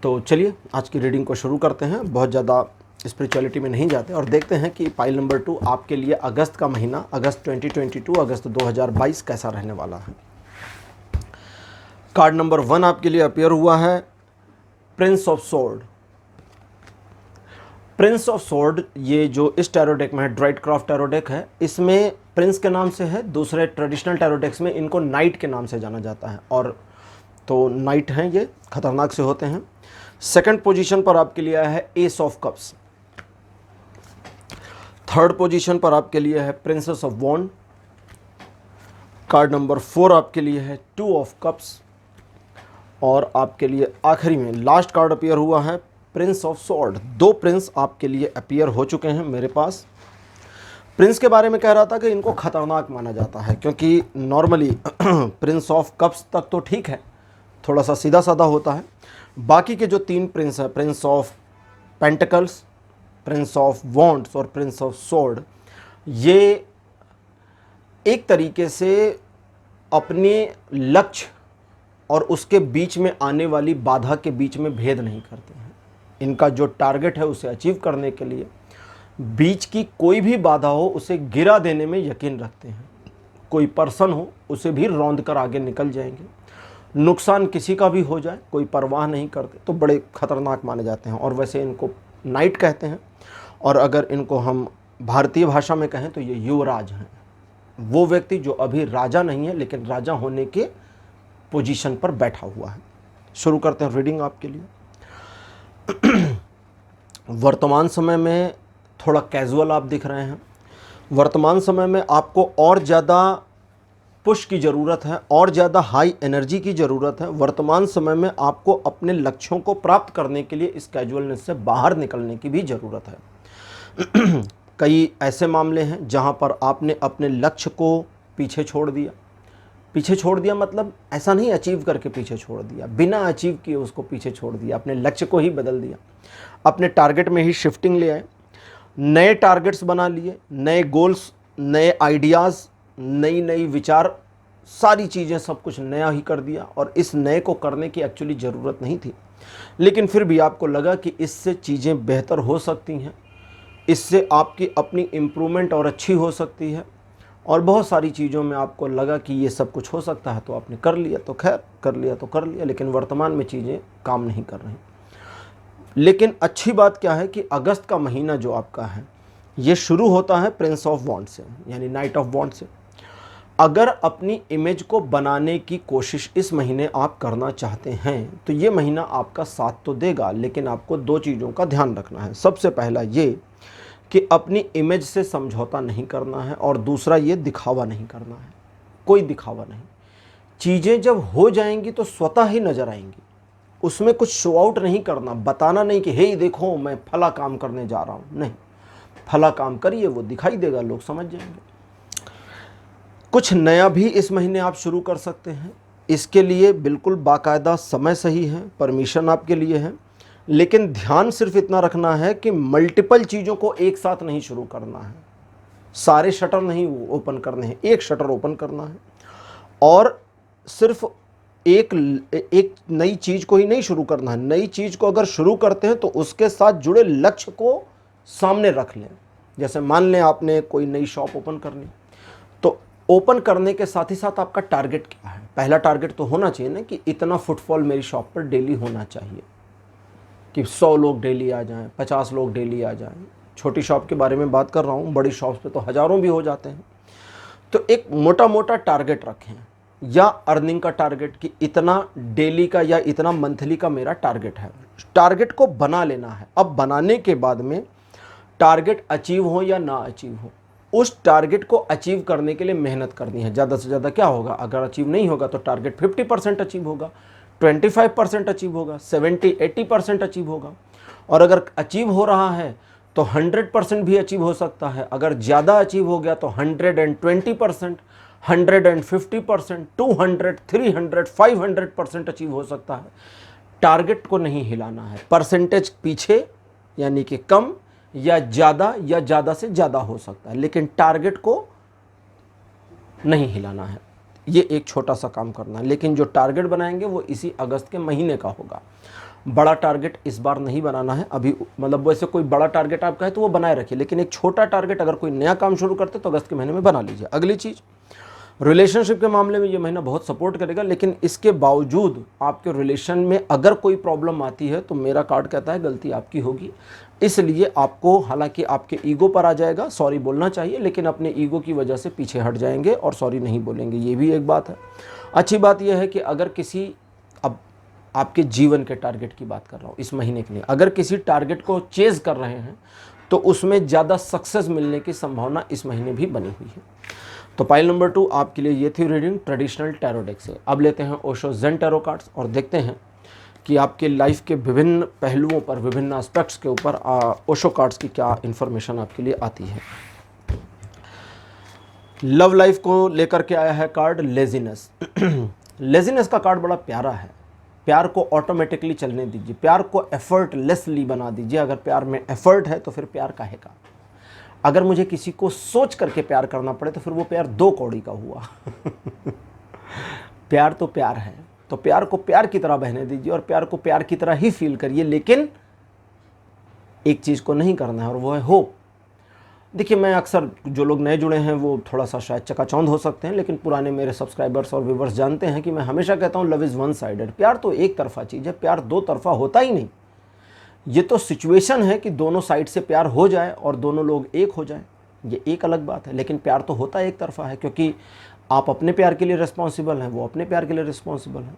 तो चलिए आज की रीडिंग को शुरू करते हैं। बहुत ज़्यादा स्पिरिचुअलिटी में नहीं जाते और देखते हैं कि पाइल नंबर 2 आपके लिए अगस्त का महीना, अगस्त 2022, अगस्त 2022 कैसा रहने वाला है। कार्ड नंबर 1 आपके लिए अपीयर हुआ है Prince of sword. Prince of sword ये जो इस टैरो डेक में है, ड्राइड क्राफ्ट टैरो डेक है, इसमें प्रिंस के नाम से है। दूसरे ट्रेडिशनल टैरो डेक्स में इनको नाइट के नाम से जाना जाता है, और तो नाइट हैं, ये खतरनाक से होते हैं। सेकंड पोजीशन पर आपके लिए आया है ace of cups. Third position पर आपके लिए है princess of wand. Card number 4 आपके लिए है 2 ऑफ कप्स। और आपके लिए आखिरी में लास्ट कार्ड अपीयर हुआ है प्रिंस ऑफ स्वॉर्ड। 2 प्रिंस आपके लिए अपीयर हो चुके हैं मेरे पास। प्रिंस के बारे में कह रहा था कि इनको खतरनाक माना जाता है, क्योंकि नॉर्मली प्रिंस ऑफ कप्स तक तो ठीक है, थोड़ा सा सीधा साधा होता है। बाकी के जो 3 प्रिंस हैं, Prince of pentacles, Prince of wands और प्रिंस ऑफ स्वॉर्ड, ये एक तरीके से अपने लक्ष्य और उसके बीच में आने वाली बाधा के बीच में भेद नहीं करते हैं। इनका जो टारगेट है उसे अचीव करने के लिए बीच की कोई भी बाधा हो उसे गिरा देने में यकीन रखते हैं। कोई पर्सन हो उसे भी रौंद कर आगे निकल जाएंगे। नुकसान किसी का भी हो जाए कोई परवाह नहीं करते, तो बड़े खतरनाक माने जाते हैं। और वैसे इनको नाइट कहते हैं, और अगर इनको हम भारतीय भाषा में कहें तो ये युवराज हैं। वो व्यक्ति जो अभी राजा नहीं है लेकिन राजा होने के पोजीशन पर बैठा हुआ है। शुरू करते हैं रीडिंग आपके लिए। वर्तमान समय में थोड़ा कैजुअल आप दिख रहे हैं। वर्तमान समय में आपको और ज़्यादा पुश की ज़रूरत है, और ज़्यादा हाई एनर्जी की ज़रूरत है। वर्तमान समय में आपको अपने लक्ष्यों को प्राप्त करने के लिए इस कैजुअलनेस से बाहर निकलने की भी ज़रूरत है। कई ऐसे मामले हैं जहां पर आपने अपने लक्ष्य को पीछे छोड़ दिया। पीछे छोड़ दिया मतलब ऐसा नहीं अचीव करके पीछे छोड़ दिया, बिना अचीव किए उसको पीछे छोड़ दिया, अपने लक्ष्य को ही बदल दिया, अपने टारगेट में ही शिफ्टिंग ले आए, नए टारगेट्स बना लिए, नए गोल्स, नए आइडियाज़, नई नई विचार, सारी चीज़ें सब कुछ नया ही कर दिया। और इस नए को करने की एक्चुअली ज़रूरत नहीं थी, लेकिन फिर भी आपको लगा कि इससे चीज़ें बेहतर हो सकती हैं, इससे आपकी अपनी इम्प्रूवमेंट और अच्छी हो सकती है, और बहुत सारी चीज़ों में आपको लगा कि ये सब कुछ हो सकता है, तो आपने कर लिया। तो खैर कर लिया तो कर लिया, लेकिन वर्तमान में चीज़ें काम नहीं कर रही। लेकिन अच्छी बात क्या है कि अगस्त का महीना जो आपका है ये शुरू होता है प्रिंस ऑफ वॉन्ड से, यानी नाइट ऑफ वॉन्ड से। अगर अपनी इमेज को बनाने की कोशिश इस महीने आप करना चाहते हैं तो ये महीना आपका साथ तो देगा, लेकिन आपको 2 चीज़ों का ध्यान रखना है। सबसे पहला ये कि अपनी इमेज से समझौता नहीं करना है, और दूसरा ये दिखावा नहीं करना है, कोई दिखावा नहीं। चीज़ें जब हो जाएंगी तो स्वतः ही नज़र आएंगी, उसमें कुछ शो आउट नहीं करना, बताना नहीं कि हे देखो मैं फला काम करने जा रहा हूँ, नहीं। फला काम करिए, वो दिखाई देगा, लोग समझ जाएंगे। कुछ नया भी इस महीने आप शुरू कर सकते हैं, इसके लिए बिल्कुल बाकायदा समय सही है, परमिशन आपके लिए है। लेकिन ध्यान सिर्फ इतना रखना है कि मल्टीपल चीज़ों को एक साथ नहीं शुरू करना है, सारे शटर नहीं ओपन करने हैं, एक शटर ओपन करना है। और सिर्फ एक नई चीज़ को ही नहीं शुरू करना है। नई चीज़ को अगर शुरू करते हैं तो उसके साथ जुड़े लक्ष्य को सामने रख लें। जैसे मान लें आपने कोई नई शॉप ओपन करनी, तो ओपन करने के साथ ही साथ आपका टारगेट क्या है। पहला टारगेट तो होना चाहिए ना कि इतना फुटफॉल मेरी शॉप पर डेली होना चाहिए, कि 100 लोग डेली आ जाएं, 50 लोग डेली आ जाएं। छोटी शॉप के बारे में बात कर रहा हूँ, बड़ी शॉप्स पे तो हज़ारों भी हो जाते हैं। तो एक मोटा मोटा टारगेट रखें, या अर्निंग का टारगेट कि इतना डेली का या इतना मंथली का मेरा टारगेट है। टारगेट को बना लेना है। अब बनाने के बाद में टारगेट अचीव हो या ना अचीव हो, उस टारगेट को अचीव करने के लिए मेहनत करनी है। ज़्यादा से ज़्यादा क्या होगा, अगर अचीव नहीं होगा तो टारगेट 50% अचीव होगा, 25% अचीव होगा, 70-80% अचीव होगा। और अगर अचीव हो रहा है तो 100% भी अचीव हो सकता है। अगर ज़्यादा अचीव हो गया तो 120%, 150%, 200, 300, 500% अचीव हो सकता है। टारगेट को नहीं हिलाना है। परसेंटेज पीछे यानी कि कम या ज़्यादा से ज़्यादा हो सकता है, लेकिन टारगेट को नहीं हिलाना है। ये एक छोटा सा काम करना है। लेकिन जो टारगेट बनाएंगे वो इसी अगस्त के महीने का होगा। बड़ा टारगेट इस बार नहीं बनाना है अभी, मतलब वैसे कोई बड़ा टारगेट आपका है तो वो बनाए रखिए, लेकिन एक छोटा टारगेट अगर कोई नया काम शुरू करते तो अगस्त के महीने में बना लीजिए। अगली चीज़, रिलेशनशिप के मामले में ये महीना बहुत सपोर्ट करेगा, लेकिन इसके बावजूद आपके रिलेशन में अगर कोई प्रॉब्लम आती है तो मेरा कार्ड कहता है गलती आपकी होगी। इसलिए आपको, हालांकि आपके ईगो पर आ जाएगा, सॉरी बोलना चाहिए, लेकिन अपने ईगो की वजह से पीछे हट जाएंगे और सॉरी नहीं बोलेंगे, ये भी एक बात है। अच्छी बात यह है कि अगर किसी, अब आपके जीवन के टारगेट की बात कर रहा हूँ इस महीने के लिए, अगर किसी टारगेट को चेज़ कर रहे हैं तो उसमें ज़्यादा सक्सेस मिलने की संभावना इस महीने भी बनी हुई है। तो पाइल नंबर 2 आपके लिए ये थी रीडिंग ट्रेडिशनल टैरो डेक से। अब लेते हैं ओशो जेन टैरो कार्ड्स और देखते हैं कि आपके लाइफ के विभिन्न पहलुओं पर, विभिन्न एस्पेक्ट्स के ऊपर ओशो कार्ड्स की क्या इन्फॉर्मेशन आपके लिए आती है। लव लाइफ को लेकर के आया है कार्ड लेजीनेस। लेजीनेस का कार्ड बड़ा प्यारा है। प्यार को ऑटोमेटिकली चलने दीजिए, प्यार को एफर्टलेसली बना दीजिए। अगर प्यार में एफर्ट है तो फिर प्यार काहे का। अगर मुझे किसी को सोच करके प्यार करना पड़े तो फिर वो प्यार 2 कौड़ी का हुआ। प्यार तो प्यार है, तो प्यार को प्यार की तरह बहने दीजिए और प्यार को प्यार की तरह ही फील करिए, लेकिन एक चीज़ को नहीं करना है और वो है होप। देखिए, मैं अक्सर, जो लोग नए जुड़े हैं वो थोड़ा सा शायद चकाचौंध हो सकते हैं, लेकिन पुराने मेरे सब्सक्राइबर्स और व्यूवर्स जानते हैं कि मैं हमेशा कहता हूँ लव इज़ वन साइडेड। प्यार तो एक तरफा चीज़ है, प्यार 2 तरफा होता ही नहीं। ये तो सिचुएशन है कि दोनों साइड से प्यार हो जाए और दोनों लोग एक हो जाए, ये एक अलग बात है। लेकिन प्यार तो होता एक तरफा है, क्योंकि आप अपने प्यार के लिए रिस्पॉन्सिबल हैं, वो अपने प्यार के लिए रिस्पॉन्सिबल हैं।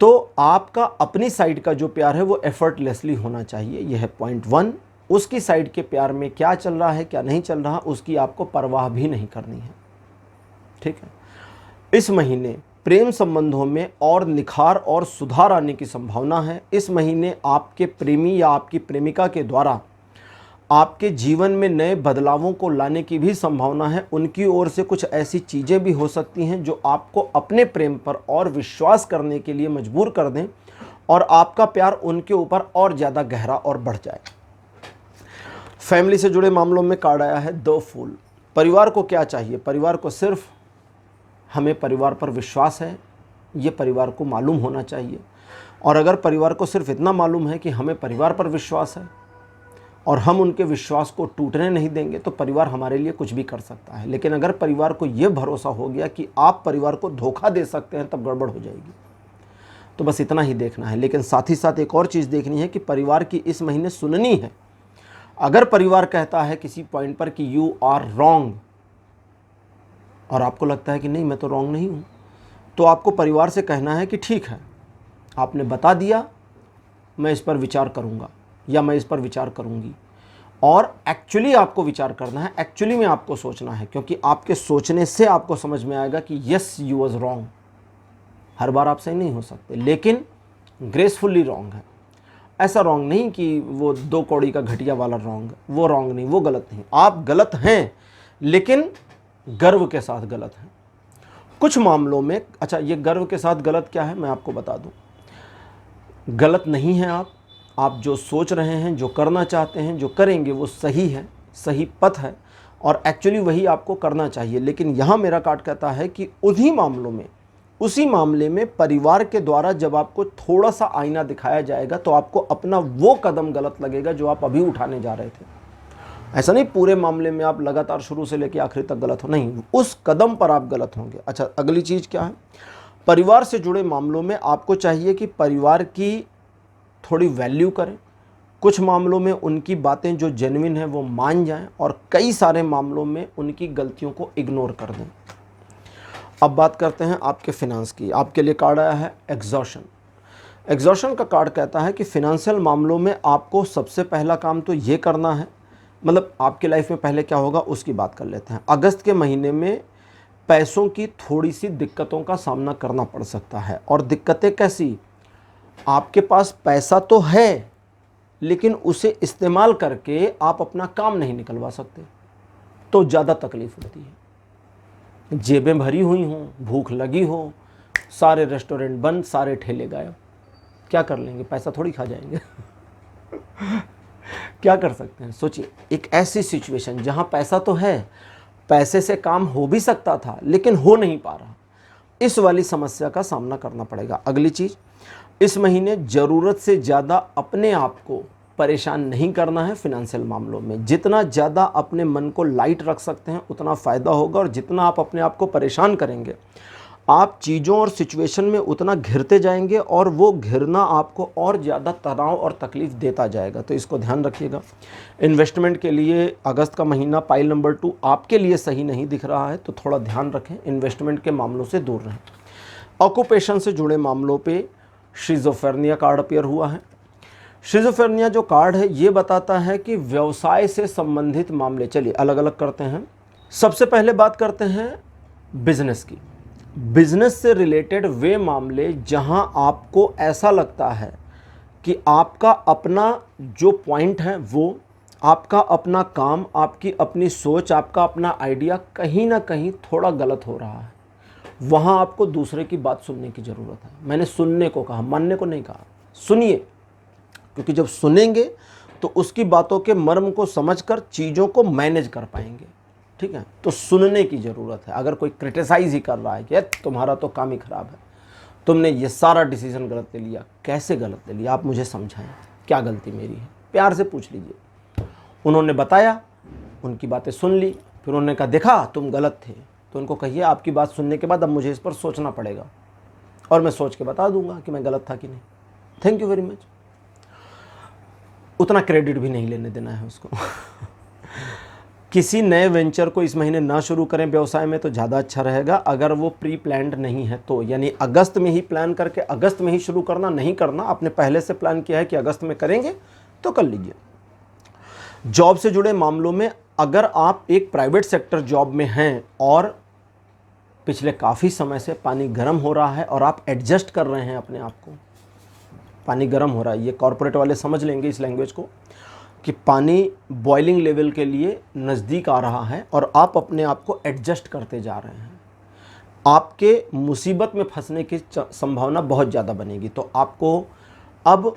तो आपका अपनी साइड का जो प्यार है वो एफर्टलेसली होना चाहिए, यह है पॉइंट 1। उसकी साइड के प्यार में क्या चल रहा है, क्या नहीं चल रहा, उसकी आपको परवाह भी नहीं करनी है, ठीक है। इस महीने प्रेम संबंधों में और निखार और सुधार आने की संभावना है। इस महीने आपके प्रेमी या आपकी प्रेमिका के द्वारा आपके जीवन में नए बदलावों को लाने की भी संभावना है। उनकी ओर से कुछ ऐसी चीज़ें भी हो सकती हैं जो आपको अपने प्रेम पर और विश्वास करने के लिए मजबूर कर दें और आपका प्यार उनके ऊपर और ज़्यादा गहरा और बढ़ जाए। फैमिली से जुड़े मामलों में कार्ड आया है 2 फूल। परिवार को क्या चाहिए? परिवार को सिर्फ हमें परिवार पर विश्वास है, ये परिवार को मालूम होना चाहिए। और अगर परिवार को सिर्फ इतना मालूम है कि हमें परिवार पर विश्वास है और हम उनके विश्वास को टूटने नहीं देंगे, तो परिवार हमारे लिए कुछ भी कर सकता है। लेकिन अगर परिवार को ये भरोसा हो गया कि आप परिवार को धोखा दे सकते हैं, तब गड़बड़ हो जाएगी। तो बस इतना ही देखना है। लेकिन साथ ही साथ एक और चीज़ देखनी है कि परिवार की इस महीने सुननी है। अगर परिवार कहता है किसी पॉइंट पर कि यू आर रॉन्ग और आपको लगता है कि नहीं, मैं तो रॉन्ग नहीं हूँ, तो आपको परिवार से कहना है कि ठीक है, आपने बता दिया, मैं इस पर विचार करूँगा या मैं इस पर विचार करूँगी। और एक्चुअली आपको विचार करना है, एक्चुअली में आपको सोचना है, क्योंकि आपके सोचने से आपको समझ में आएगा कि यस यू वाज रॉन्ग। हर बार आप सही नहीं हो सकते, लेकिन ग्रेसफुली रॉन्ग है। ऐसा रॉन्ग नहीं कि वो 2 कौड़ी का घटिया वाला रॉन्ग, वो रॉन्ग नहीं, वो गलत नहीं। आप गलत हैं, लेकिन गर्व के साथ गलत हैं कुछ मामलों में। अच्छा, ये गर्व के साथ गलत क्या है मैं आपको बता दूं। गलत नहीं है आप जो सोच रहे हैं, जो करना चाहते हैं, जो करेंगे, वो सही है, सही पथ है और एक्चुअली वही आपको करना चाहिए। लेकिन यहाँ मेरा कार्ड कहता है कि उन्हीं मामलों में, उसी मामले में परिवार के द्वारा जब आपको थोड़ा सा आईना दिखाया जाएगा तो आपको अपना वो कदम गलत लगेगा जो आप अभी उठाने जा रहे थे। ऐसा नहीं पूरे मामले में आप लगातार शुरू से लेकर आखिर तक गलत हो, नहीं, उस कदम पर आप गलत होंगे। अच्छा, अगली चीज़ क्या है? परिवार से जुड़े मामलों में आपको चाहिए कि परिवार की थोड़ी वैल्यू करें। कुछ मामलों में उनकी बातें जो जेन्युइन हैं वो मान जाएं और कई सारे मामलों में उनकी गलतियों को इग्नोर कर दें। अब बात करते हैं आपके फिनांस की। आपके लिए कार्ड आया है एग्जॉशन। एग्जॉशन का कार्ड कहता है कि फिनेंशियल मामलों में आपको सबसे पहला काम तो ये करना है, मतलब आपके लाइफ में पहले क्या होगा उसकी बात कर लेते हैं। अगस्त के महीने में पैसों की थोड़ी सी दिक्कतों का सामना करना पड़ सकता है। और दिक्कतें कैसी? आपके पास पैसा तो है, लेकिन उसे इस्तेमाल करके आप अपना काम नहीं निकलवा सकते, तो ज़्यादा तकलीफ होती है। जेबें भरी हुई हों, भूख लगी हो, सारे रेस्टोरेंट बंद, सारे ठेले गायब, क्या कर लेंगे? पैसा थोड़ी खा जाएंगे। क्या कर सकते हैं? सोचिए, एक ऐसी सिचुएशन जहां पैसा तो है, पैसे से काम हो भी सकता था लेकिन हो नहीं पा रहा, इस वाली समस्या का सामना करना पड़ेगा। अगली चीज़, इस महीने ज़रूरत से ज़्यादा अपने आप को परेशान नहीं करना है। फिनेंशियल मामलों में जितना ज़्यादा अपने मन को लाइट रख सकते हैं उतना फ़ायदा होगा, और जितना आप अपने आप को परेशान करेंगे आप चीज़ों और सिचुएशन में उतना घिरते जाएंगे और वो घिरना आपको और ज़्यादा तनाव और तकलीफ़ देता जाएगा। तो इसको ध्यान रखिएगा। इन्वेस्टमेंट के लिए अगस्त का महीना पाइल नंबर 2 आपके लिए सही नहीं दिख रहा है, तो थोड़ा ध्यान रखें, इन्वेस्टमेंट के मामलों से दूर रहें। ऑक्यूपेशन से जुड़े मामलों पे शिज़ोफ्रेनिया कार्ड अपीयर हुआ है। शिज़ोफ्रेनिया जो कार्ड है ये बताता है कि व्यवसाय से संबंधित मामले, चलिए अलग अलग करते हैं। सबसे पहले बात करते हैं बिजनेस की। बिजनेस से रिलेटेड वे मामले जहां आपको ऐसा लगता है कि आपका अपना जो पॉइंट है, वो आपका अपना काम, आपकी अपनी सोच, आपका अपना आइडिया कहीं ना कहीं थोड़ा गलत हो रहा है, वहाँ आपको दूसरे की बात सुनने की ज़रूरत है। मैंने सुनने को कहा, मानने को नहीं कहा। सुनिए, क्योंकि जब सुनेंगे तो उसकी बातों के मर्म को समझकर चीज़ों को मैनेज कर पाएंगे। ठीक है, तो सुनने की ज़रूरत है। अगर कोई क्रिटिसाइज़ ही कर रहा है कि यार तुम्हारा तो काम ही ख़राब है, तुमने ये सारा डिसीजन गलत ले लिया, कैसे गलत ले लिया, आप मुझे समझाएं, क्या गलती मेरी है, प्यार से पूछ लीजिए। उन्होंने बताया, उनकी बातें सुन ली, फिर उन्होंने कहा देखा तुम गलत थे, तो उनको कहिए आपकी बात सुनने के बाद अब मुझे इस पर सोचना पड़ेगा और मैं सोच के बता दूंगा कि मैं गलत था कि नहीं। Thank you very much. उतना क्रेडिट भी नहीं लेने देना है उसको। किसी नए वेंचर को इस महीने ना शुरू करें व्यवसाय में तो ज़्यादा अच्छा रहेगा, अगर वो प्री प्लान्ड नहीं है तो, यानी अगस्त में ही प्लान करके अगस्त में ही शुरू करना, नहीं करना। आपने पहले से प्लान किया है कि अगस्त में करेंगे तो कर लीजिए। जॉब से जुड़े मामलों में अगर आप एक प्राइवेट सेक्टर जॉब में हैं और पिछले काफ़ी समय से पानी गर्म हो रहा है और आप एडजस्ट कर रहे हैं अपने आप को, पानी गर्म हो रहा है, ये कॉर्पोरेट वाले समझ लेंगे इस लैंग्वेज को कि पानी बॉइलिंग लेवल के लिए नज़दीक आ रहा है और आप अपने आप को एडजस्ट करते जा रहे हैं, आपके मुसीबत में फंसने की संभावना बहुत ज़्यादा बनेगी। तो आपको अब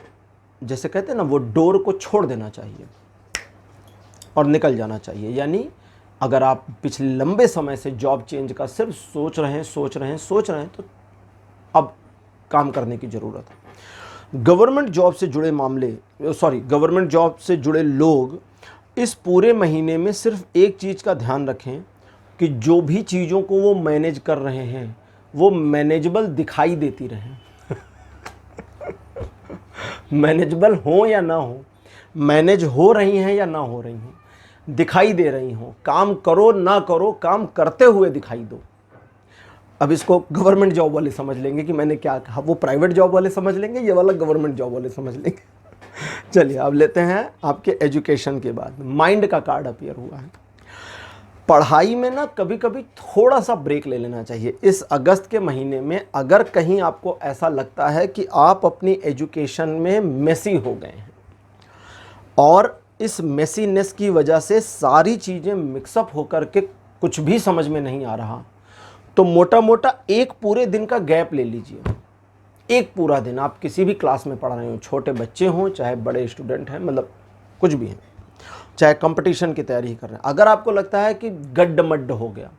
जैसे कहते हैं ना, वो डोर को छोड़ देना चाहिए और निकल जाना चाहिए। यानी अगर आप पिछले लंबे समय से जॉब चेंज का सिर्फ सोच रहे हैं तो अब काम करने की ज़रूरत है। गवर्नमेंट जॉब से जुड़े गवर्नमेंट जॉब से जुड़े लोग इस पूरे महीने में सिर्फ एक चीज़ का ध्यान रखें कि जो भी चीज़ों को वो मैनेज कर रहे हैं वो मैनेजेबल दिखाई देती रहें। मैनेजेबल हो या ना हो, मैनेज हो रही हैं या ना हो रही हैं, दिखाई दे रही हो, काम करो ना करो, काम करते हुए दिखाई दो। अब इसको गवर्नमेंट जॉब वाले समझ लेंगे कि मैंने क्या कहा, वो प्राइवेट जॉब वाले समझ लेंगे, ये वाला गवर्नमेंट जॉब वाले समझ लेंगे। चलिए अब लेते हैं आपके एजुकेशन के बाद। माइंड का कार्ड अपीयर हुआ है। पढ़ाई में ना कभी कभी थोड़ा सा ब्रेक ले लेना चाहिए। इस अगस्त के महीने में अगर कहीं आपको ऐसा लगता है कि आप अपनी एजुकेशन में मेसी हो गए हैं और इस मेसीनेस की वजह से सारी चीज़ें मिक्सअप होकर के कुछ भी समझ में नहीं आ रहा, तो मोटा मोटा एक पूरे दिन का गैप ले लीजिए। एक पूरा दिन आप किसी भी क्लास में पढ़ रहे हो, छोटे बच्चे हों चाहे बड़े स्टूडेंट हैं, मतलब कुछ भी हैं, चाहे कंपटीशन की तैयारी कर रहे हैं, अगर आपको लगता है कि गड्ढ-मड्ढ हो गया,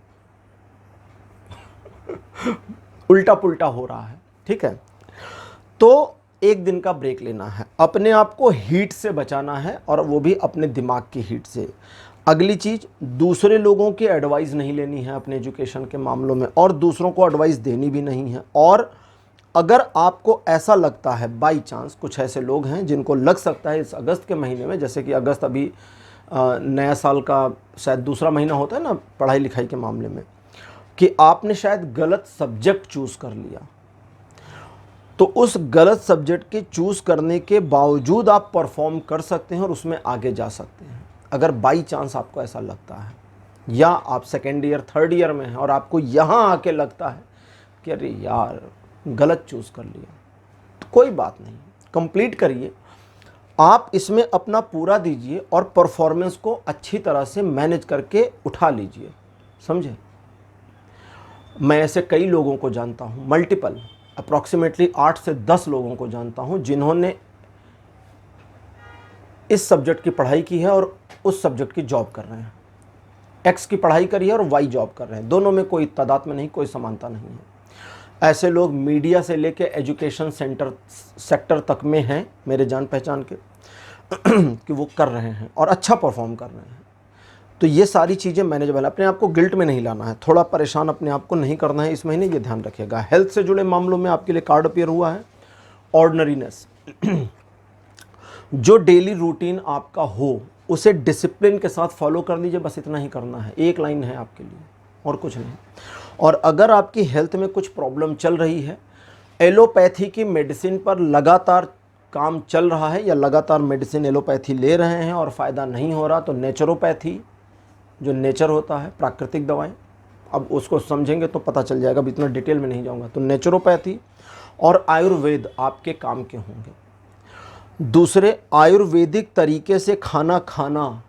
उल्टा पुल्टा हो रहा है, ठीक है, तो एक दिन का ब्रेक लेना है। अपने आप को हीट से बचाना है और वो भी अपने दिमाग की हीट से। अगली चीज़, दूसरे लोगों की एडवाइस नहीं लेनी है अपने एजुकेशन के मामलों में और दूसरों को एडवाइस देनी भी नहीं है। और अगर आपको ऐसा लगता है, बाई चांस कुछ ऐसे लोग हैं जिनको लग सकता है इस अगस्त के महीने में, जैसे कि अगस्त अभी नया साल का शायद दूसरा महीना होता है ना पढ़ाई लिखाई के मामले में, कि आपने शायद गलत सब्जेक्ट चूज़ कर लिया, तो उस गलत सब्जेक्ट के चूज़ करने के बावजूद आप परफॉर्म कर सकते हैं और उसमें आगे जा सकते हैं। अगर बाई चांस आपको ऐसा लगता है, या आप सेकेंड ईयर थर्ड ईयर में हैं और आपको यहाँ आके लगता है कि अरे यार गलत चूज़ कर लिया, तो कोई बात नहीं, कंप्लीट करिए। आप इसमें अपना पूरा दीजिए और परफॉर्मेंस को अच्छी तरह से मैनेज करके उठा लीजिए, समझे। मैं ऐसे कई लोगों को जानता हूँ, मल्टीपल, अप्रॉक्सीमेटली 8 से 10 लोगों को जानता हूँ जिन्होंने इस सब्जेक्ट की पढ़ाई की है और उस सब्जेक्ट की जॉब कर रहे हैं। एक्स की पढ़ाई करी है और वाई जॉब कर रहे हैं, दोनों में कोई तादाद में नहीं, कोई समानता नहीं है। ऐसे लोग मीडिया से लेके एजुकेशन सेक्टर तक में हैं मेरे जान पहचान के कि वो कर रहे हैं और अच्छा परफॉर्म कर रहे हैं। तो ये सारी चीज़ें मैनेजेबल है। अपने आप को गिल्ट में नहीं लाना है, थोड़ा परेशान अपने आप को नहीं करना है इस महीने, ये ध्यान रखिएगा। हेल्थ से जुड़े मामलों में आपके लिए कार्ड अपीयर हुआ है ऑर्डिनरीनेस। जो डेली रूटीन आपका हो उसे डिसिप्लिन के साथ फॉलो कर लीजिए, बस इतना ही करना है, एक लाइन है आपके लिए और कुछ नहीं। और अगर आपकी हेल्थ में कुछ प्रॉब्लम चल रही है, एलोपैथी की मेडिसिन पर लगातार काम चल रहा है या लगातार मेडिसिन एलोपैथी ले रहे हैं और फ़ायदा नहीं हो रहा तो नेचुरोपैथी, जो नेचर होता है, प्राकृतिक दवाएं, अब उसको समझेंगे तो पता चल जाएगा, अब इतना डिटेल में नहीं जाऊंगा। तो नेचुरोपैथी और आयुर्वेद आपके काम के होंगे। दूसरे, आयुर्वेदिक तरीके से खाना खाना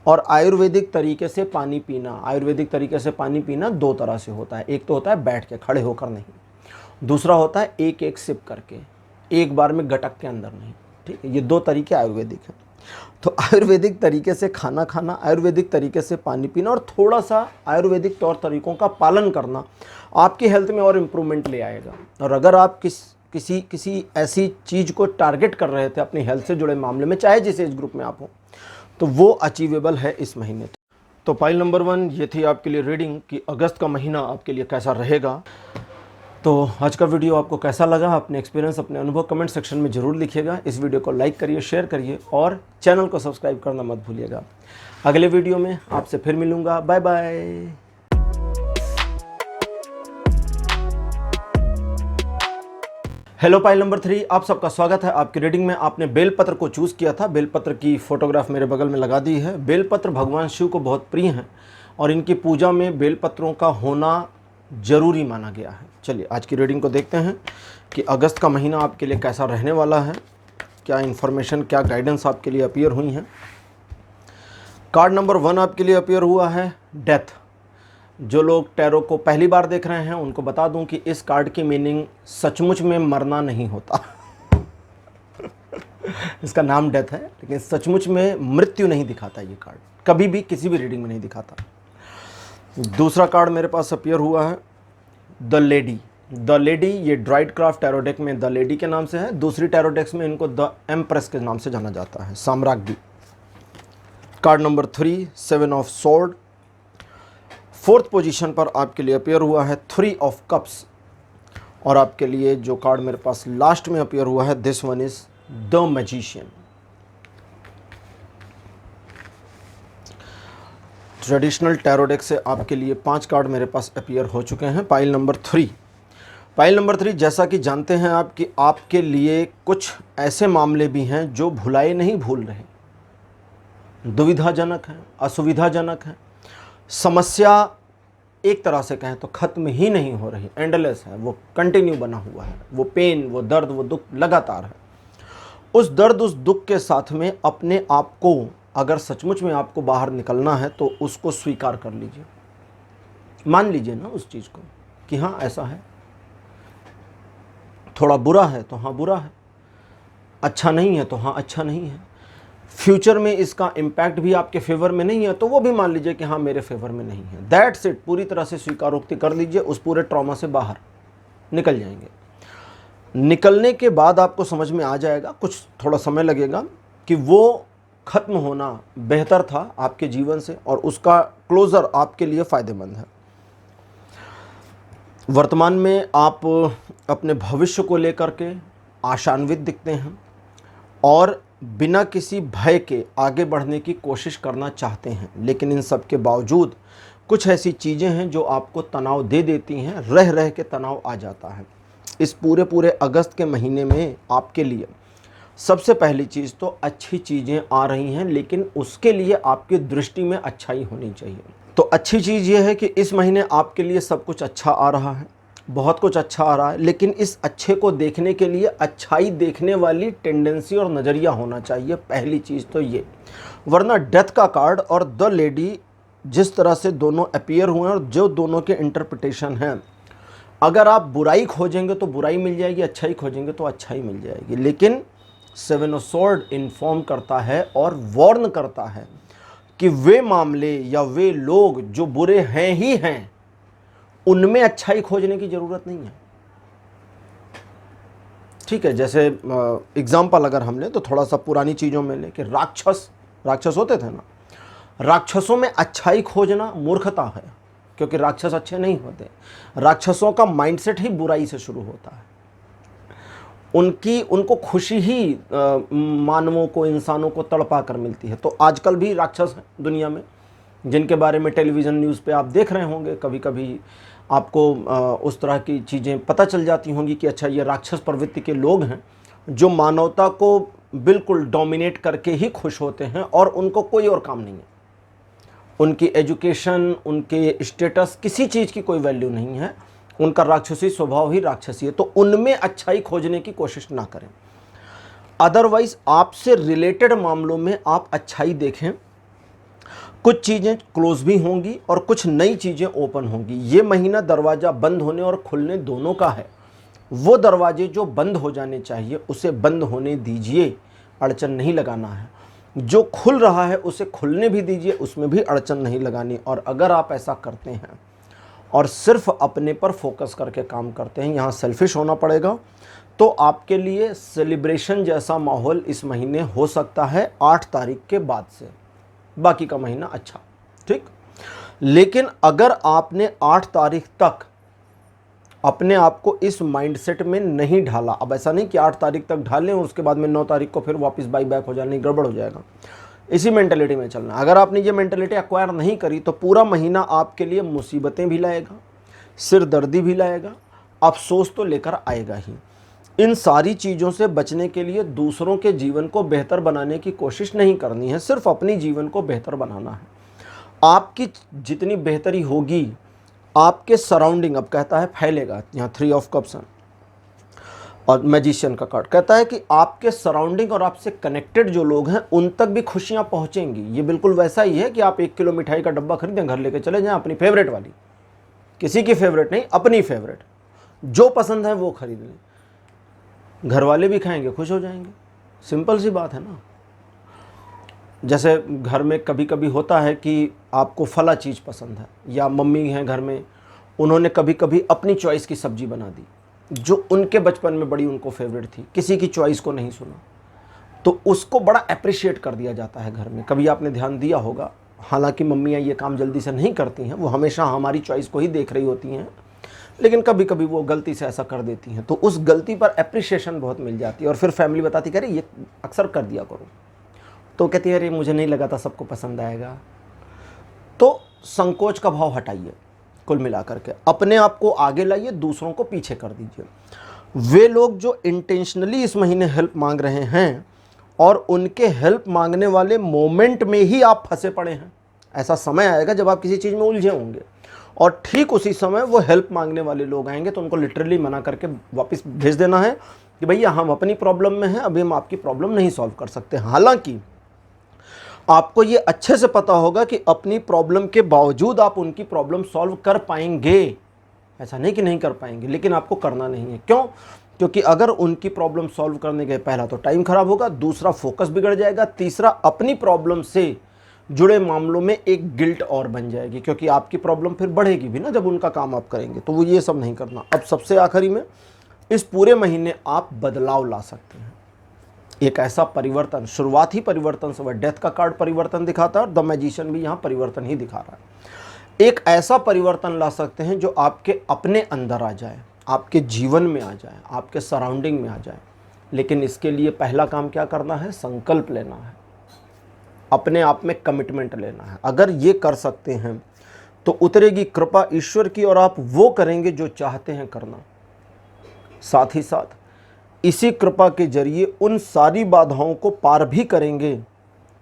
और आयुर्वेदिक तरीके से पानी पीना। आयुर्वेदिक तरीके से पानी पीना दो तरह से होता है, एक तो होता है बैठ के, खड़े होकर नहीं, दूसरा होता है एक एक सिप करके, एक बार में गटक के अंदर नहीं। ठीक है, ये दो तरीके आयुर्वेदिक हैं। तो आयुर्वेदिक तरीके से खाना खाना, आयुर्वेदिक तरीके से पानी पीना और थोड़ा सा आयुर्वेदिक तौर तरीकों का पालन करना आपकी हेल्थ में और इम्प्रूवमेंट ले आएगा। और अगर आप किसी ऐसी चीज़ को टारगेट कर रहे थे अपनी हेल्थ से जुड़े मामले में, चाहे जिस एज ग्रुप में आप हो, तो वो अचीवेबल है इस महीने। तो फाइल नंबर 1 ये थी आपके लिए रीडिंग कि अगस्त का महीना आपके लिए कैसा रहेगा। तो आज का वीडियो आपको कैसा लगा, अपने एक्सपीरियंस, अपने अनुभव कमेंट सेक्शन में ज़रूर लिखिएगा। इस वीडियो को लाइक करिए, शेयर करिए और चैनल को सब्सक्राइब करना मत भूलिएगा। अगले वीडियो में आपसे फिर मिलूँगा। Bye bye. Hello pile number 3, आप सबका स्वागत है आपकी रीडिंग में। आपने बेलपत्र को चूज़ किया था, बेलपत्र की फोटोग्राफ मेरे बगल में लगा दी है। बेलपत्र भगवान शिव को बहुत प्रिय हैं और इनकी पूजा में बेलपत्रों का होना जरूरी माना गया है। चलिए आज की रीडिंग को देखते हैं कि अगस्त का महीना आपके लिए कैसा रहने वाला है, क्या इन्फॉर्मेशन, क्या गाइडेंस आपके लिए अपीयर हुई हैं। कार्ड नंबर 1 आपके लिए अपीयर हुआ है डेथ। जो लोग टैरो को पहली बार देख रहे हैं उनको बता दूं कि इस कार्ड की मीनिंग सचमुच में मरना नहीं होता। इसका नाम डेथ है, लेकिन सचमुच में मृत्यु नहीं दिखाता ये कार्ड, कभी भी किसी भी रीडिंग में नहीं दिखाता। दूसरा कार्ड मेरे पास अपीयर हुआ है द लेडी। द लेडी ये ड्राइड क्राफ्ट टैरो डेक में द लेडी के नाम से है, दूसरी टैरो डेक्स में इनको द एम्प्रेस के नाम से जाना जाता है, साम्राज्ञी। Card number 3 7 of sword. Fourth position पर आपके लिए अपीयर हुआ है 3 ऑफ कप्स और आपके लिए जो कार्ड मेरे पास लास्ट में अपीयर हुआ है this one is the magician. Traditional tarot deck से आपके लिए 5 कार्ड मेरे पास अपीयर हो चुके हैं। पाइल नंबर 3, पाइल नंबर 3 जैसा कि जानते हैं आप कि आपके लिए कुछ ऐसे मामले भी हैं जो भुलाए नहीं भूल रहे, दुविधाजनक हैं, असुविधाजनक हैं, समस्या एक तरह से कहें तो ख़त्म ही नहीं हो रही, एंडलेस है, वो कंटिन्यू बना हुआ है, वो पेन, वो दर्द, वो दुख लगातार है। उस दर्द, उस दुख के साथ में अपने आप को, अगर सचमुच में आपको बाहर निकलना है तो उसको स्वीकार कर लीजिए, मान लीजिए ना उस चीज़ को कि हाँ ऐसा है। थोड़ा बुरा है तो हाँ बुरा है, अच्छा नहीं है तो हाँ अच्छा नहीं है, फ्यूचर में इसका इम्पैक्ट भी आपके फेवर में नहीं है तो वो भी मान लीजिए कि हाँ मेरे फेवर में नहीं है। दैट्स इट, पूरी तरह से स्वीकारोक्ति कर लीजिए, उस पूरे ट्रॉमा से बाहर निकल जाएंगे। निकलने के बाद आपको समझ में आ जाएगा, कुछ थोड़ा समय लगेगा, कि वो ख़त्म होना बेहतर था आपके जीवन से और उसका क्लोज़र आपके लिए फ़ायदेमंद है। वर्तमान में आप अपने भविष्य को लेकर के आशान्वित दिखते हैं और बिना किसी भय के आगे बढ़ने की कोशिश करना चाहते हैं, लेकिन इन सब के बावजूद कुछ ऐसी चीज़ें हैं जो आपको तनाव दे देती हैं, रह रह के तनाव आ जाता है। इस पूरे अगस्त के महीने में आपके लिए सबसे पहली चीज़ तो अच्छी चीज़ें आ रही हैं, लेकिन उसके लिए आपकी दृष्टि में अच्छाई होनी चाहिए। तो अच्छी चीज़ ये है कि इस महीने आपके लिए सब कुछ अच्छा आ रहा है, बहुत कुछ अच्छा आ रहा है, लेकिन इस अच्छे को देखने के लिए अच्छाई देखने वाली टेंडेंसी और नज़रिया होना चाहिए, पहली चीज़ तो ये। वरना डेथ का कार्ड और द लेडी जिस तरह से दोनों अपीयर हुए हैं और जो दोनों के इंटरप्रिटेशन हैं, अगर आप बुराई खोजेंगे तो बुराई मिल जाएगी, अच्छाई खोजेंगे तो अच्छाई मिल जाएगी। लेकिन 7 ऑफ स्वॉर्ड इन्फॉर्म करता है और वार्न करता है कि वे मामले या वे लोग जो बुरे हैं ही हैं, उनमें अच्छाई खोजने की ज़रूरत नहीं है। ठीक है, जैसे एग्जाम्पल अगर हम लें तो थोड़ा सा पुरानी चीज़ों में लें कि राक्षस होते थे ना, राक्षसों में अच्छाई खोजना मूर्खता है, क्योंकि राक्षस अच्छे नहीं होते। राक्षसों का माइंडसेट ही बुराई से शुरू होता है। उनको खुशी ही मानवों को, इंसानों को तड़पा कर मिलती है। तो आजकल भी राक्षस हैं दुनिया में, जिनके बारे में टेलीविज़न न्यूज़ पे आप देख रहे होंगे, कभी कभी आपको उस तरह की चीज़ें पता चल जाती होंगी कि अच्छा ये राक्षस प्रवृत्ति के लोग हैं जो मानवता को बिल्कुल डोमिनेट करके ही खुश होते हैं और उनको कोई और काम नहीं है। उनकी एजुकेशन, उनके स्टेटस, किसी चीज़ की कोई वैल्यू नहीं है। उनका राक्षसी स्वभाव ही राक्षसी है। तो उनमें अच्छाई खोजने की कोशिश ना करें। अदरवाइज आपसे रिलेटेड मामलों में आप अच्छाई देखें। कुछ चीज़ें क्लोज भी होंगी और कुछ नई चीज़ें ओपन होंगी। ये महीना दरवाज़ा बंद होने और खुलने दोनों का है। वो दरवाजे जो बंद हो जाने चाहिए उसे बंद होने दीजिए, अड़चन नहीं लगाना है। जो खुल रहा है उसे खुलने भी दीजिए, उसमें भी अड़चन नहीं लगानी। और अगर आप ऐसा करते हैं और सिर्फ अपने पर फोकस करके काम करते हैं, यहाँ सेल्फिश होना पड़ेगा, तो आपके लिए सेलिब्रेशन जैसा माहौल इस महीने हो सकता है 8 तारीख के बाद से। बाकी का महीना अच्छा, ठीक। लेकिन अगर आपने 8 तारीख तक अपने आप को इस माइंडसेट में नहीं ढाला, अब ऐसा नहीं कि 8 तारीख तक ढालें और उसके बाद में 9 तारीख को फिर वापस बाई बैक हो जाने, गड़बड़ हो जाएगा। इसी मेंटलिटी में चलना। अगर आपने ये मेंटलिटी एक्वायर नहीं करी तो पूरा महीना आपके लिए मुसीबतें भी लाएगा, सिरदर्दी भी लाएगा, अफसोस तो लेकर आएगा ही। इन सारी चीज़ों से बचने के लिए दूसरों के जीवन को बेहतर बनाने की कोशिश नहीं करनी है, सिर्फ अपनी जीवन को बेहतर बनाना है। आपकी जितनी बेहतरी होगी, आपके सराउंडिंग, अब कहता है फैलेगा, यहाँ 3 ऑफ कप्स हैं और मैजिशियन का कार्ड कहता है कि आपके सराउंडिंग और आपसे कनेक्टेड जो लोग हैं उन तक भी खुशियाँ पहुँचेंगी। ये बिल्कुल वैसा ही है कि आप 1 किलो मिठाई का डब्बा खरीदें, घर लेके चले जाएं, अपनी फेवरेट वाली, किसी की फेवरेट नहीं, अपनी फेवरेट, जो पसंद है वो खरीद लें। घर वाले भी खाएंगे, खुश हो जाएंगे। सिंपल सी बात है ना। जैसे घर में कभी कभी होता है कि आपको फला चीज़ पसंद है, या मम्मी हैं घर में, उन्होंने कभी कभी अपनी चॉइस की सब्जी बना दी जो उनके बचपन में बड़ी उनको फेवरेट थी, किसी की चॉइस को नहीं सुना, तो उसको बड़ा अप्रिशिएट कर दिया जाता है घर में। कभी आपने ध्यान दिया होगा, हालांकि मम्मियाँ ये काम जल्दी से नहीं करती हैं, वो हमेशा हमारी चॉइस को ही देख रही होती हैं, लेकिन कभी कभी वो गलती से ऐसा कर देती हैं, तो उस गलती पर अप्रिशिएशन बहुत मिल जाती है। और फिर फैमिली बताती, कह रही ये अक्सर कर दिया करो, तो कहती है अरे मुझे नहीं लगा था सबको पसंद आएगा। तो संकोच का भाव हटाइए, कुल मिलाकर के अपने आप को आगे लाइए, दूसरों को पीछे कर दीजिए। वे लोग जो इंटेंशनली इस महीने हेल्प मांग रहे हैं और उनके हेल्प मांगने वाले मोमेंट में ही आप फंसे पड़े हैं, ऐसा समय आएगा जब आप किसी चीज़ में उलझे होंगे और ठीक उसी समय वो हेल्प मांगने वाले लोग आएंगे, तो उनको लिटरली मना करके वापस भेज देना है कि भैया हम अपनी प्रॉब्लम में हैं, अभी हम आपकी प्रॉब्लम नहीं सॉल्व कर सकते। हालांकि आपको ये अच्छे से पता होगा कि अपनी प्रॉब्लम के बावजूद आप उनकी प्रॉब्लम सॉल्व कर पाएंगे, ऐसा नहीं कि नहीं कर पाएंगे, लेकिन आपको करना नहीं है। क्यों? क्योंकि अगर उनकी प्रॉब्लम सॉल्व करने के पहला तो टाइम खराब होगा, दूसरा फोकस बिगड़ जाएगा, तीसरा अपनी प्रॉब्लम से जुड़े मामलों में एक गिल्ट और बन जाएगी, क्योंकि आपकी प्रॉब्लम फिर बढ़ेगी भी ना जब उनका काम आप करेंगे। तो वो ये सब नहीं करना। अब सबसे आखिरी में, इस पूरे महीने आप बदलाव ला सकते हैं, एक ऐसा परिवर्तन, शुरुआत ही परिवर्तन से, वह डेथ का कार्ड परिवर्तन दिखाता है और द मैजिशियन भी यहाँ परिवर्तन ही दिखा रहा है। एक ऐसा परिवर्तन ला सकते हैं जो आपके अपने अंदर आ जाए, आपके जीवन में आ जाए, आपके सराउंडिंग में आ जाए। लेकिन इसके लिए पहला काम क्या करना है? संकल्प लेना है, अपने आप में कमिटमेंट लेना है। अगर ये कर सकते हैं तो उतरेगी कृपा ईश्वर की और आप वो करेंगे जो चाहते हैं करना। साथ ही साथ इसी कृपा के जरिए उन सारी बाधाओं को पार भी करेंगे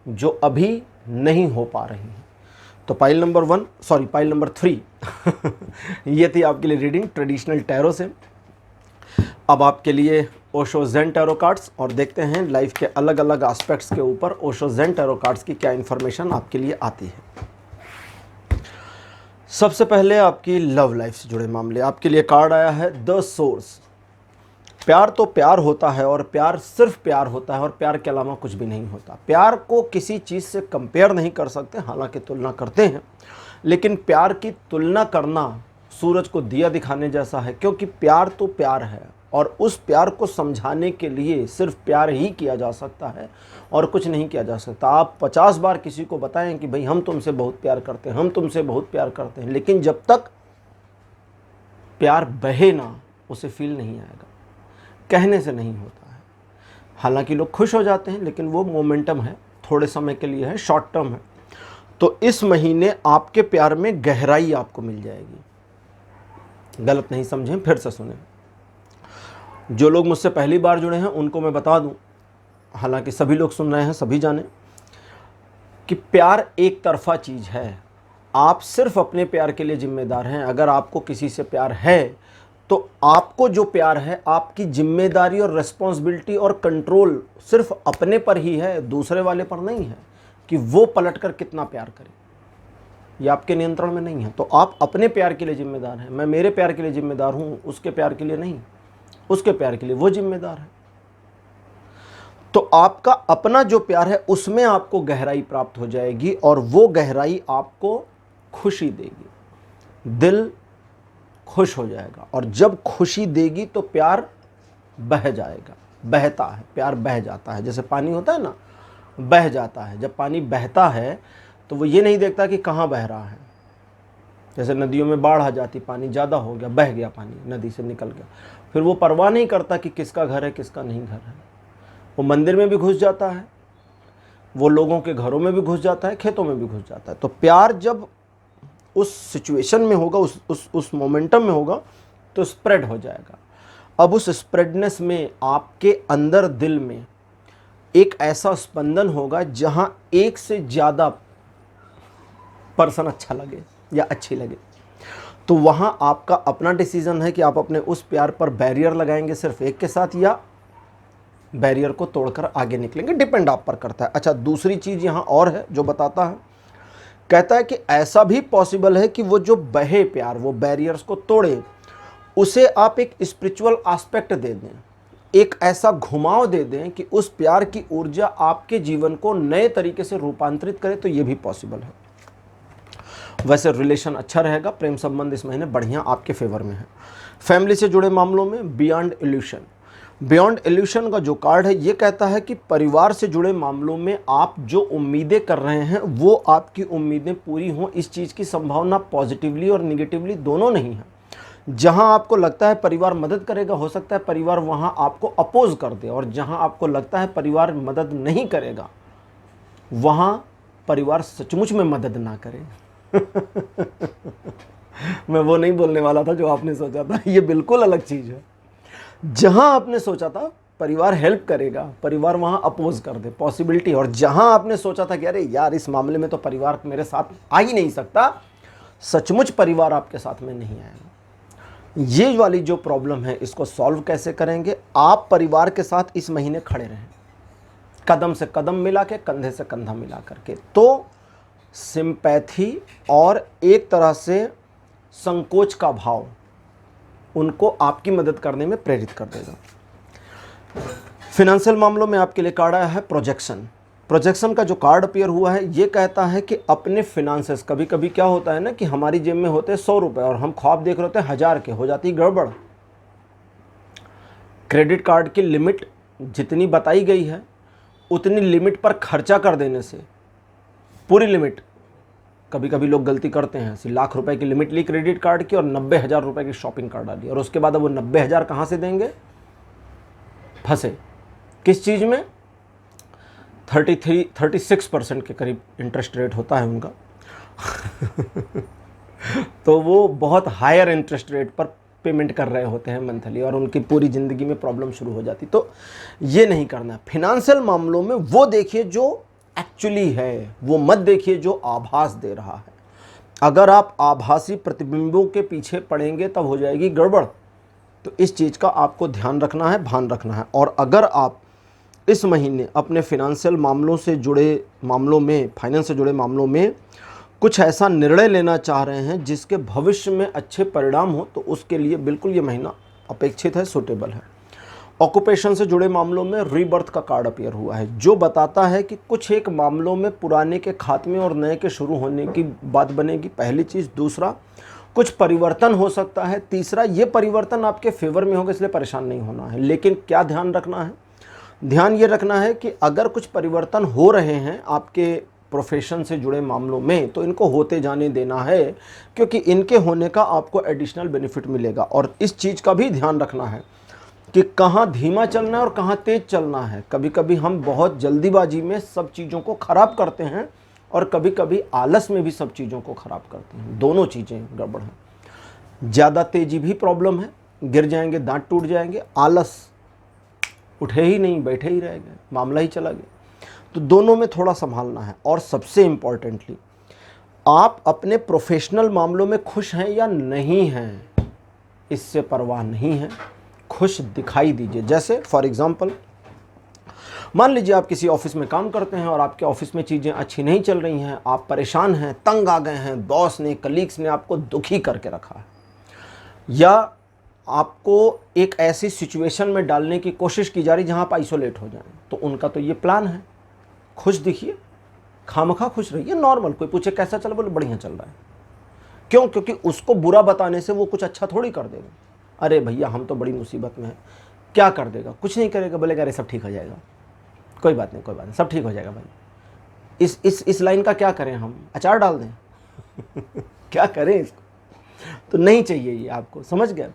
जो अभी नहीं हो पा रही हैं। तो पाइल नंबर 3 ये थी आपके लिए रीडिंग ट्रेडिशनल टैरो से। अब आपके लिए ओशो ज़ेन टैरो कार्ड्स, और देखते हैं लाइफ के अलग अलग एस्पेक्ट्स के ऊपर ओशो ज़ेन टैरो कार्ड्स की क्या इन्फॉर्मेशन आपके लिए आती है। सबसे पहले आपकी लव लाइफ से जुड़े मामले, आपके लिए कार्ड आया है द सोर्स। प्यार तो प्यार होता है और प्यार सिर्फ प्यार होता है और प्यार के अलावा कुछ भी नहीं होता। प्यार को किसी चीज़ से कंपेयर नहीं कर सकते, हालांकि तुलना करते हैं, लेकिन प्यार की तुलना करना सूरज को दिया दिखाने जैसा है, क्योंकि प्यार तो प्यार है और उस प्यार को समझाने के लिए सिर्फ प्यार ही किया जा सकता है और कुछ नहीं किया जा सकता। आप 50 बार किसी को बताएं कि भाई हम तुमसे बहुत प्यार करते हैं, हम तुमसे बहुत प्यार करते हैं, लेकिन जब तक प्यार बहे ना उसे फील नहीं आएगा, कहने से नहीं होता है। हालांकि लोग खुश हो जाते हैं, लेकिन वो मोमेंटम है, थोड़े समय के लिए है, शॉर्ट टर्म है। तो इस महीने आपके प्यार में गहराई आपको मिल जाएगी। गलत नहीं समझें, फिर से सुनें। जो लोग मुझसे पहली बार जुड़े हैं उनको मैं बता दूं, हालांकि सभी लोग सुन रहे हैं, सभी जाने कि प्यार एक तरफा चीज़ है। आप सिर्फ अपने प्यार के लिए जिम्मेदार हैं। अगर आपको किसी से प्यार है तो आपको जो प्यार है, आपकी जिम्मेदारी और रिस्पॉन्सिबिलिटी और कंट्रोल सिर्फ अपने पर ही है, दूसरे वाले पर नहीं है कि वो पलटकर कितना प्यार करे। ये आपके नियंत्रण में नहीं है। तो आप अपने प्यार के लिए जिम्मेदार हैं। मैं मेरे प्यार के लिए जिम्मेदार हूँ, उसके प्यार के लिए नहीं। उसके प्यार के लिए वो जिम्मेदार है। तो आपका अपना जो प्यार है उसमें आपको गहराई प्राप्त हो जाएगी और वो गहराई आपको खुशी देगी, दिल खुश हो जाएगा। और जब खुशी देगी तो प्यार बह जाएगा, बहता है, प्यार बह जाता है। जैसे पानी होता है ना, बह जाता है। जब पानी बहता है तो वो ये नहीं देखता कि कहाँ बह रहा है। जैसे नदियों में बाढ़ आ जाती, पानी ज़्यादा हो गया, बह गया, पानी नदी से निकल गया, फिर वो परवाह नहीं करता कि किसका घर है किसका नहीं घर है। वो मंदिर में भी घुस जाता है, वो लोगों के घरों में भी घुस जाता है, खेतों में भी घुस जाता है। तो प्यार जब उस सिचुएशन में होगा, उस मोमेंटम में होगा तो स्प्रेड हो जाएगा। अब उस स्प्रेडनेस में आपके अंदर दिल में एक ऐसा स्पंदन होगा जहां एक से ज़्यादा पर्सन अच्छा लगे या अच्छी लगे। तो वहां आपका अपना डिसीजन है कि आप अपने उस प्यार पर बैरियर लगाएंगे सिर्फ एक के साथ, या बैरियर को तोड़कर आगे निकलेंगे। डिपेंड आप पर करता है। अच्छा, दूसरी चीज़ यहाँ और है जो बताता है, कहता है कि ऐसा भी पॉसिबल है कि वो जो बहे प्यार, वो बैरियर्स को तोड़े, उसे आप एक स्पिरिचुअल एस्पेक्ट दे दें, एक ऐसा घुमाव दे दें कि उस प्यार की ऊर्जा आपके जीवन को नए तरीके से रूपांतरित करे। तो ये भी पॉसिबल है। वैसे रिलेशन अच्छा रहेगा, प्रेम संबंध इस महीने बढ़िया आपके फेवर में है। फैमिली से जुड़े मामलों में बियॉन्ड इल्यूशन, बियॉन्ड इल्यूशन का जो कार्ड है ये कहता है कि परिवार से जुड़े मामलों में आप जो उम्मीदें कर रहे हैं वो आपकी उम्मीदें पूरी हों, इस चीज़ की संभावना पॉजिटिवली और निगेटिवली दोनों नहीं है। जहां आपको लगता है परिवार मदद करेगा, हो सकता है परिवार वहां आपको अपोज कर दे, और जहां आपको लगता है परिवार मदद नहीं करेगा वहां परिवार सचमुच में मदद ना करे। मैं वो नहीं बोलने वाला था जो आपने सोचा था, ये बिल्कुल अलग चीज़ है। जहां आपने सोचा था परिवार हेल्प करेगा, परिवार वहां अपोज कर दे, पॉसिबिलिटी। और जहां आपने सोचा था कि अरे यार इस मामले में तो परिवार मेरे साथ आ ही नहीं सकता, सचमुच परिवार आपके साथ में नहीं आएगा। ये वाली जो प्रॉब्लम है इसको सॉल्व कैसे करेंगे? आप परिवार के साथ इस महीने खड़े रहें, कदम से कदम मिला के, कंधे से कंधा मिला करके। तो सिंपैथी और एक तरह से संकोच का भाव उनको आपकी मदद करने में प्रेरित कर देगा। फिनेंशियल मामलों में आपके लिए कार्ड आया है प्रोजेक्शन। प्रोजेक्शन का जो कार्ड अपीयर हुआ है ये कहता है कि अपने फिनांसेस, कभी कभी क्या होता है ना कि हमारी जेब में होते हैं 100 रुपये और हम ख्वाब देख रहे होते हैं 1000 के, हो जाती गड़बड़। क्रेडिट कार्ड की लिमिट जितनी बताई गई है उतनी लिमिट पर खर्चा कर देने से, पूरी लिमिट, कभी कभी लोग गलती करते हैं, ऐसी लाख रुपए की लिमिट ली क्रेडिट कार्ड की और 90,000 रुपए की शॉपिंग कार्ड डाली, और उसके बाद अब वो 90,000 कहाँ से देंगे? फंसे किस चीज़ में? 36% के करीब इंटरेस्ट रेट होता है उनका। तो वो बहुत हायर इंटरेस्ट रेट पर पेमेंट कर रहे होते हैं मंथली, और उनकी पूरी ज़िंदगी में प्रॉब्लम शुरू हो जाती। तो ये नहीं करना। फिनेंशियल मामलों में वो देखिए जो एक्चुअली है, वो मत देखिए जो आभास दे रहा है। अगर आप आभासी प्रतिबिंबों के पीछे पड़ेंगे तब हो जाएगी गड़बड़। तो इस चीज़ का आपको ध्यान रखना है, भान रखना है। और अगर आप इस महीने अपने फाइनेंस से जुड़े मामलों में कुछ ऐसा निर्णय लेना चाह रहे हैं जिसके भविष्य में अच्छे परिणाम हो, तो उसके लिए बिल्कुल ये महीना अपेक्षित है, सूटेबल है। ऑक्यूपेशन से जुड़े मामलों में रीबर्थ का कार्ड अपीयर हुआ है जो बताता है कि कुछ एक मामलों में पुराने के खात्मे और नए के शुरू होने की बात बनेगी, पहली चीज़। दूसरा, कुछ परिवर्तन हो सकता है। तीसरा, ये परिवर्तन आपके फेवर में होगा, इसलिए परेशान नहीं होना है। लेकिन क्या ध्यान रखना है? ध्यान ये रखना है कि अगर कुछ परिवर्तन हो रहे हैं आपके प्रोफेशन से जुड़े मामलों में तो इनको होते जाने देना है, क्योंकि इनके होने का आपको एडिशनल बेनिफिट मिलेगा। और इस चीज़ का भी ध्यान रखना है कि कहाँ धीमा चलना है और कहाँ तेज चलना है। कभी कभी हम बहुत जल्दीबाजी में सब चीज़ों को ख़राब करते हैं और कभी कभी आलस में भी सब चीज़ों को ख़राब करते हैं। दोनों चीज़ें गड़बड़ हैं। ज़्यादा तेज़ी भी प्रॉब्लम है गिर जाएंगे, दांत टूट जाएंगे, आलस, उठे ही नहीं, बैठे ही रह गए, मामला ही चला गया। तो दोनों में थोड़ा संभालना है। और सबसे इम्पॉर्टेंटली, आप अपने प्रोफेशनल मामलों में खुश हैं या नहीं हैं, इससे परवाह नहीं है, खुश दिखाई दीजिए। जैसे फॉर एग्जांपल, मान लीजिए आप किसी ऑफिस में काम करते हैं और आपके ऑफिस में चीज़ें अच्छी नहीं चल रही हैं, आप परेशान हैं, तंग आ गए हैं, बॉस ने, कलीग्स ने आपको दुखी करके रखा है, या आपको एक ऐसी सिचुएशन में डालने की कोशिश की जा रही जहां आप आइसोलेट हो जाएं, तो उनका तो ये प्लान है, खुश दिखिए, खामखा खुश रहिए, नॉर्मल। कोई पूछे कैसा चल, बोले बढ़िया चल रहा है। क्यों? क्योंकि उसको बुरा बताने से वो कुछ अच्छा थोड़ी कर देगा। अरे भैया हम तो बड़ी मुसीबत में हैं, क्या कर देगा? कुछ नहीं करेगा, बोलेगा अरे सब ठीक हो जाएगा, कोई बात नहीं, कोई बात नहीं, सब ठीक हो जाएगा भाई। इस लाइन का क्या करें हम? अचार डाल दें? क्या करें इसको? तो नहीं चाहिए ये आपको, समझ गए?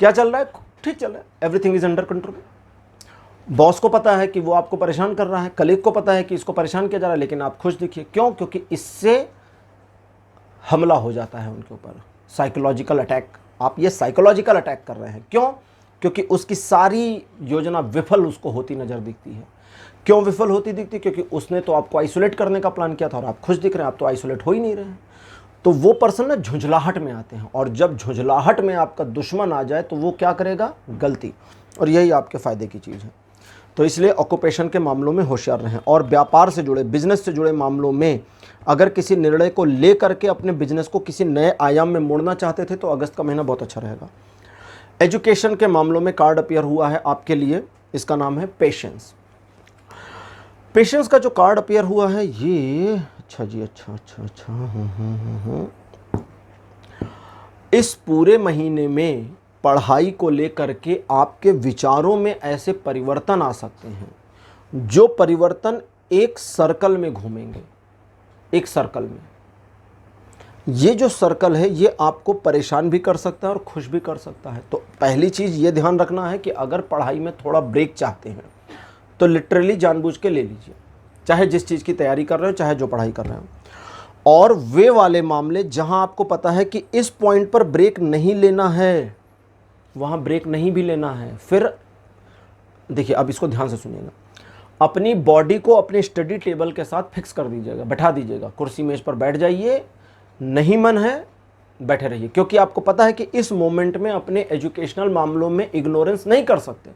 क्या चल रहा है? ठीक चल रहा है, everything is under control. Boss को पता है कि वो आपको परेशान कर रहा है, कलीग को पता है कि इसको परेशान किया जा रहा है, लेकिन आप खुश दिखिए। क्यों? क्योंकि इससे हमला हो जाता है उनके ऊपर, साइकोलॉजिकल अटैक। आप ये साइकोलॉजिकल अटैक कर रहे हैं। क्यों? क्योंकि उसकी सारी योजना विफल उसको होती नजर दिखती है। क्यों विफल होती दिखती? क्योंकि उसने तो आपको आइसोलेट करने का प्लान किया था और आप खुश दिख रहे हैं, आप तो आइसोलेट हो ही नहीं रहे हैं। तो वो पर्सन ना झुंझलाहट में आते हैं, और जब झुंझलाहट में आपका दुश्मन आ जाए तो वो क्या करेगा? गलती। और यही आपके फ़ायदे की चीज़ है। तो इसलिए ऑक्यूपेशन के मामलों में होशियार रहें। और व्यापार से जुड़े, बिजनेस से जुड़े मामलों में अगर किसी निर्णय को ले करके अपने बिजनेस को किसी नए आयाम में मोड़ना चाहते थे तो अगस्त का महीना बहुत अच्छा रहेगा। एजुकेशन के मामलों में कार्ड अपीयर हुआ है आपके लिए, इसका नाम है पेशेंस। पेशेंस का जो कार्ड अपीयर हुआ है ये, अच्छा जी, अच्छा। इस पूरे महीने में पढ़ाई को लेकर के आपके विचारों में ऐसे परिवर्तन आ सकते हैं जो परिवर्तन एक सर्कल में घूमेंगे, एक सर्कल में। ये जो सर्कल है ये आपको परेशान भी कर सकता है और खुश भी कर सकता है। तो पहली चीज़ ये ध्यान रखना है कि अगर पढ़ाई में थोड़ा ब्रेक चाहते हैं तो लिटरली जानबूझ के ले लीजिए, चाहे जिस चीज़ की तैयारी कर रहे हो, चाहे जो पढ़ाई कर रहे हो। और वे वाले मामले जहां आपको पता है कि इस पॉइंट पर ब्रेक नहीं लेना है, वहां ब्रेक नहीं भी लेना है। फिर देखिए, अब इसको ध्यान से सुनिएगा। अपनी बॉडी को अपने स्टडी टेबल के साथ फिक्स कर दीजिएगा, बैठा दीजिएगा, कुर्सी मेज पर बैठ जाइए, नहीं मन है बैठे रहिए, क्योंकि आपको पता है कि इस मोमेंट में अपने एजुकेशनल मामलों में इग्नोरेंस नहीं कर सकते।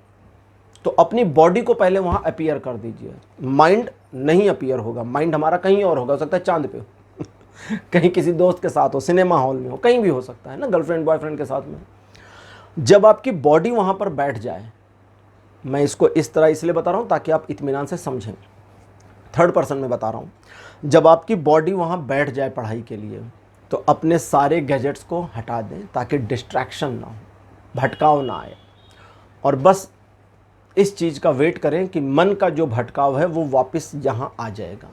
तो अपनी बॉडी को पहले वहां अपीयर कर दीजिए। माइंड नहीं अपीयर होगा, माइंड हमारा कहीं और होगा, हो सकता है चांद पे हो कहीं किसी दोस्त के साथ हो, सिनेमा हॉल में हो, कहीं भी हो सकता है ना, गर्लफ्रेंड बॉयफ्रेंड के साथ में। जब आपकी बॉडी वहां पर बैठ जाए, मैं इसको इस तरह इसलिए बता रहा हूं ताकि आप इत्मीनान से समझें, थर्ड पर्सन में बता रहा हूं। जब आपकी बॉडी वहां बैठ जाए पढ़ाई के लिए, तो अपने सारे गैजेट्स को हटा दें ताकि डिस्ट्रैक्शन ना हो, भटकाव ना आए, और बस इस चीज़ का वेट करें कि मन का जो भटकाव है वो वापस यहाँ आ जाएगा,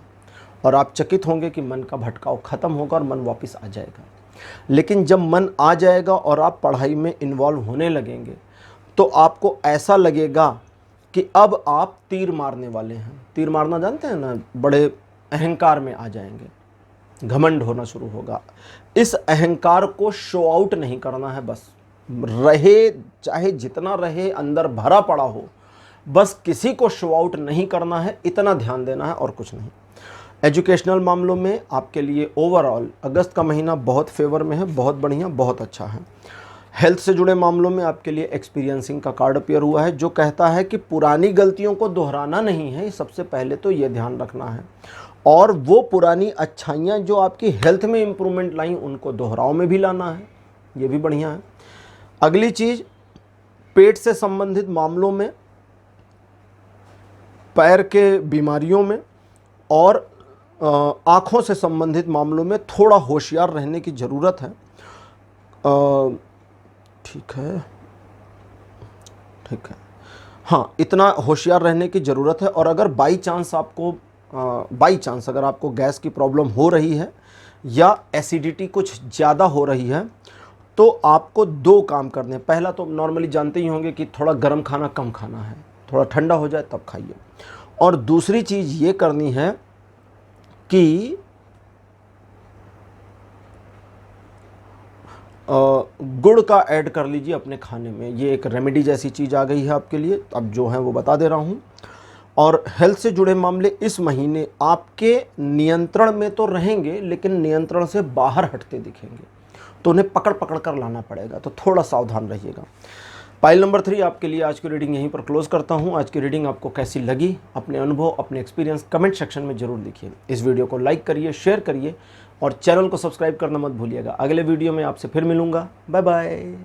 और आप चकित होंगे कि मन का भटकाव ख़त्म होगा और मन वापस आ जाएगा। लेकिन जब मन आ जाएगा और आप पढ़ाई में इन्वॉल्व होने लगेंगे तो आपको ऐसा लगेगा कि अब आप तीर मारने वाले हैं। तीर मारना जानते हैं ना? बड़े अहंकार में आ जाएंगे, घमंड होना शुरू होगा। इस अहंकार को शो आउट नहीं करना है, बस रहे, चाहे जितना रहे, अंदर भरा पड़ा हो, बस किसी को शो आउट नहीं करना है, इतना ध्यान देना है और कुछ नहीं। एजुकेशनल मामलों में आपके लिए ओवरऑल अगस्त का महीना बहुत फेवर में है, बहुत बढ़िया, बहुत अच्छा है। हेल्थ से जुड़े मामलों में आपके लिए एक्सपीरियंसिंग का कार्ड अपीयर हुआ है, जो कहता है कि पुरानी गलतियों को दोहराना नहीं है, सबसे पहले तो ये ध्यान रखना है, और वो पुरानी अच्छाइयाँ जो आपकी हेल्थ में इम्प्रूवमेंट लाई उनको दोहराव में भी लाना है, ये भी बढ़िया है। अगली चीज़, पेट से संबंधित मामलों में, पैर के बीमारियों में और आँखों से संबंधित मामलों में थोड़ा होशियार रहने की ज़रूरत है। ठीक है, ठीक है, हाँ, इतना होशियार रहने की ज़रूरत है। और अगर बाई चांस अगर आपको गैस की प्रॉब्लम हो रही है या एसिडिटी कुछ ज़्यादा हो रही है तो आपको दो काम करने हैं। पहला तो नॉर्मली जानते ही होंगे कि थोड़ा गर्म खाना कम खाना है, थोड़ा ठंडा हो जाए तब खाइए। और दूसरी चीज़ ये करनी है कि गुड़ का ऐड कर लीजिए अपने खाने में। ये एक रेमेडी जैसी चीज़ आ गई है आपके लिए, अब जो है वो बता दे रहा हूँ। और हेल्थ से जुड़े मामले इस महीने आपके नियंत्रण में तो रहेंगे, लेकिन नियंत्रण से बाहर हटते दिखेंगे, तो उन्हें पकड़ पकड़ कर लाना पड़ेगा, तो थोड़ा सावधान रहिएगा। पाइल नंबर 3 आपके लिए आज की रीडिंग यहीं पर क्लोज करता हूं। आज की रीडिंग आपको कैसी लगी, अपने अनुभव, अपने एक्सपीरियंस कमेंट सेक्शन में जरूर लिखिए। इस वीडियो को लाइक करिए, शेयर करिए और चैनल को सब्सक्राइब करना मत भूलिएगा। अगले वीडियो में आपसे फिर मिलूंगा। Bye bye.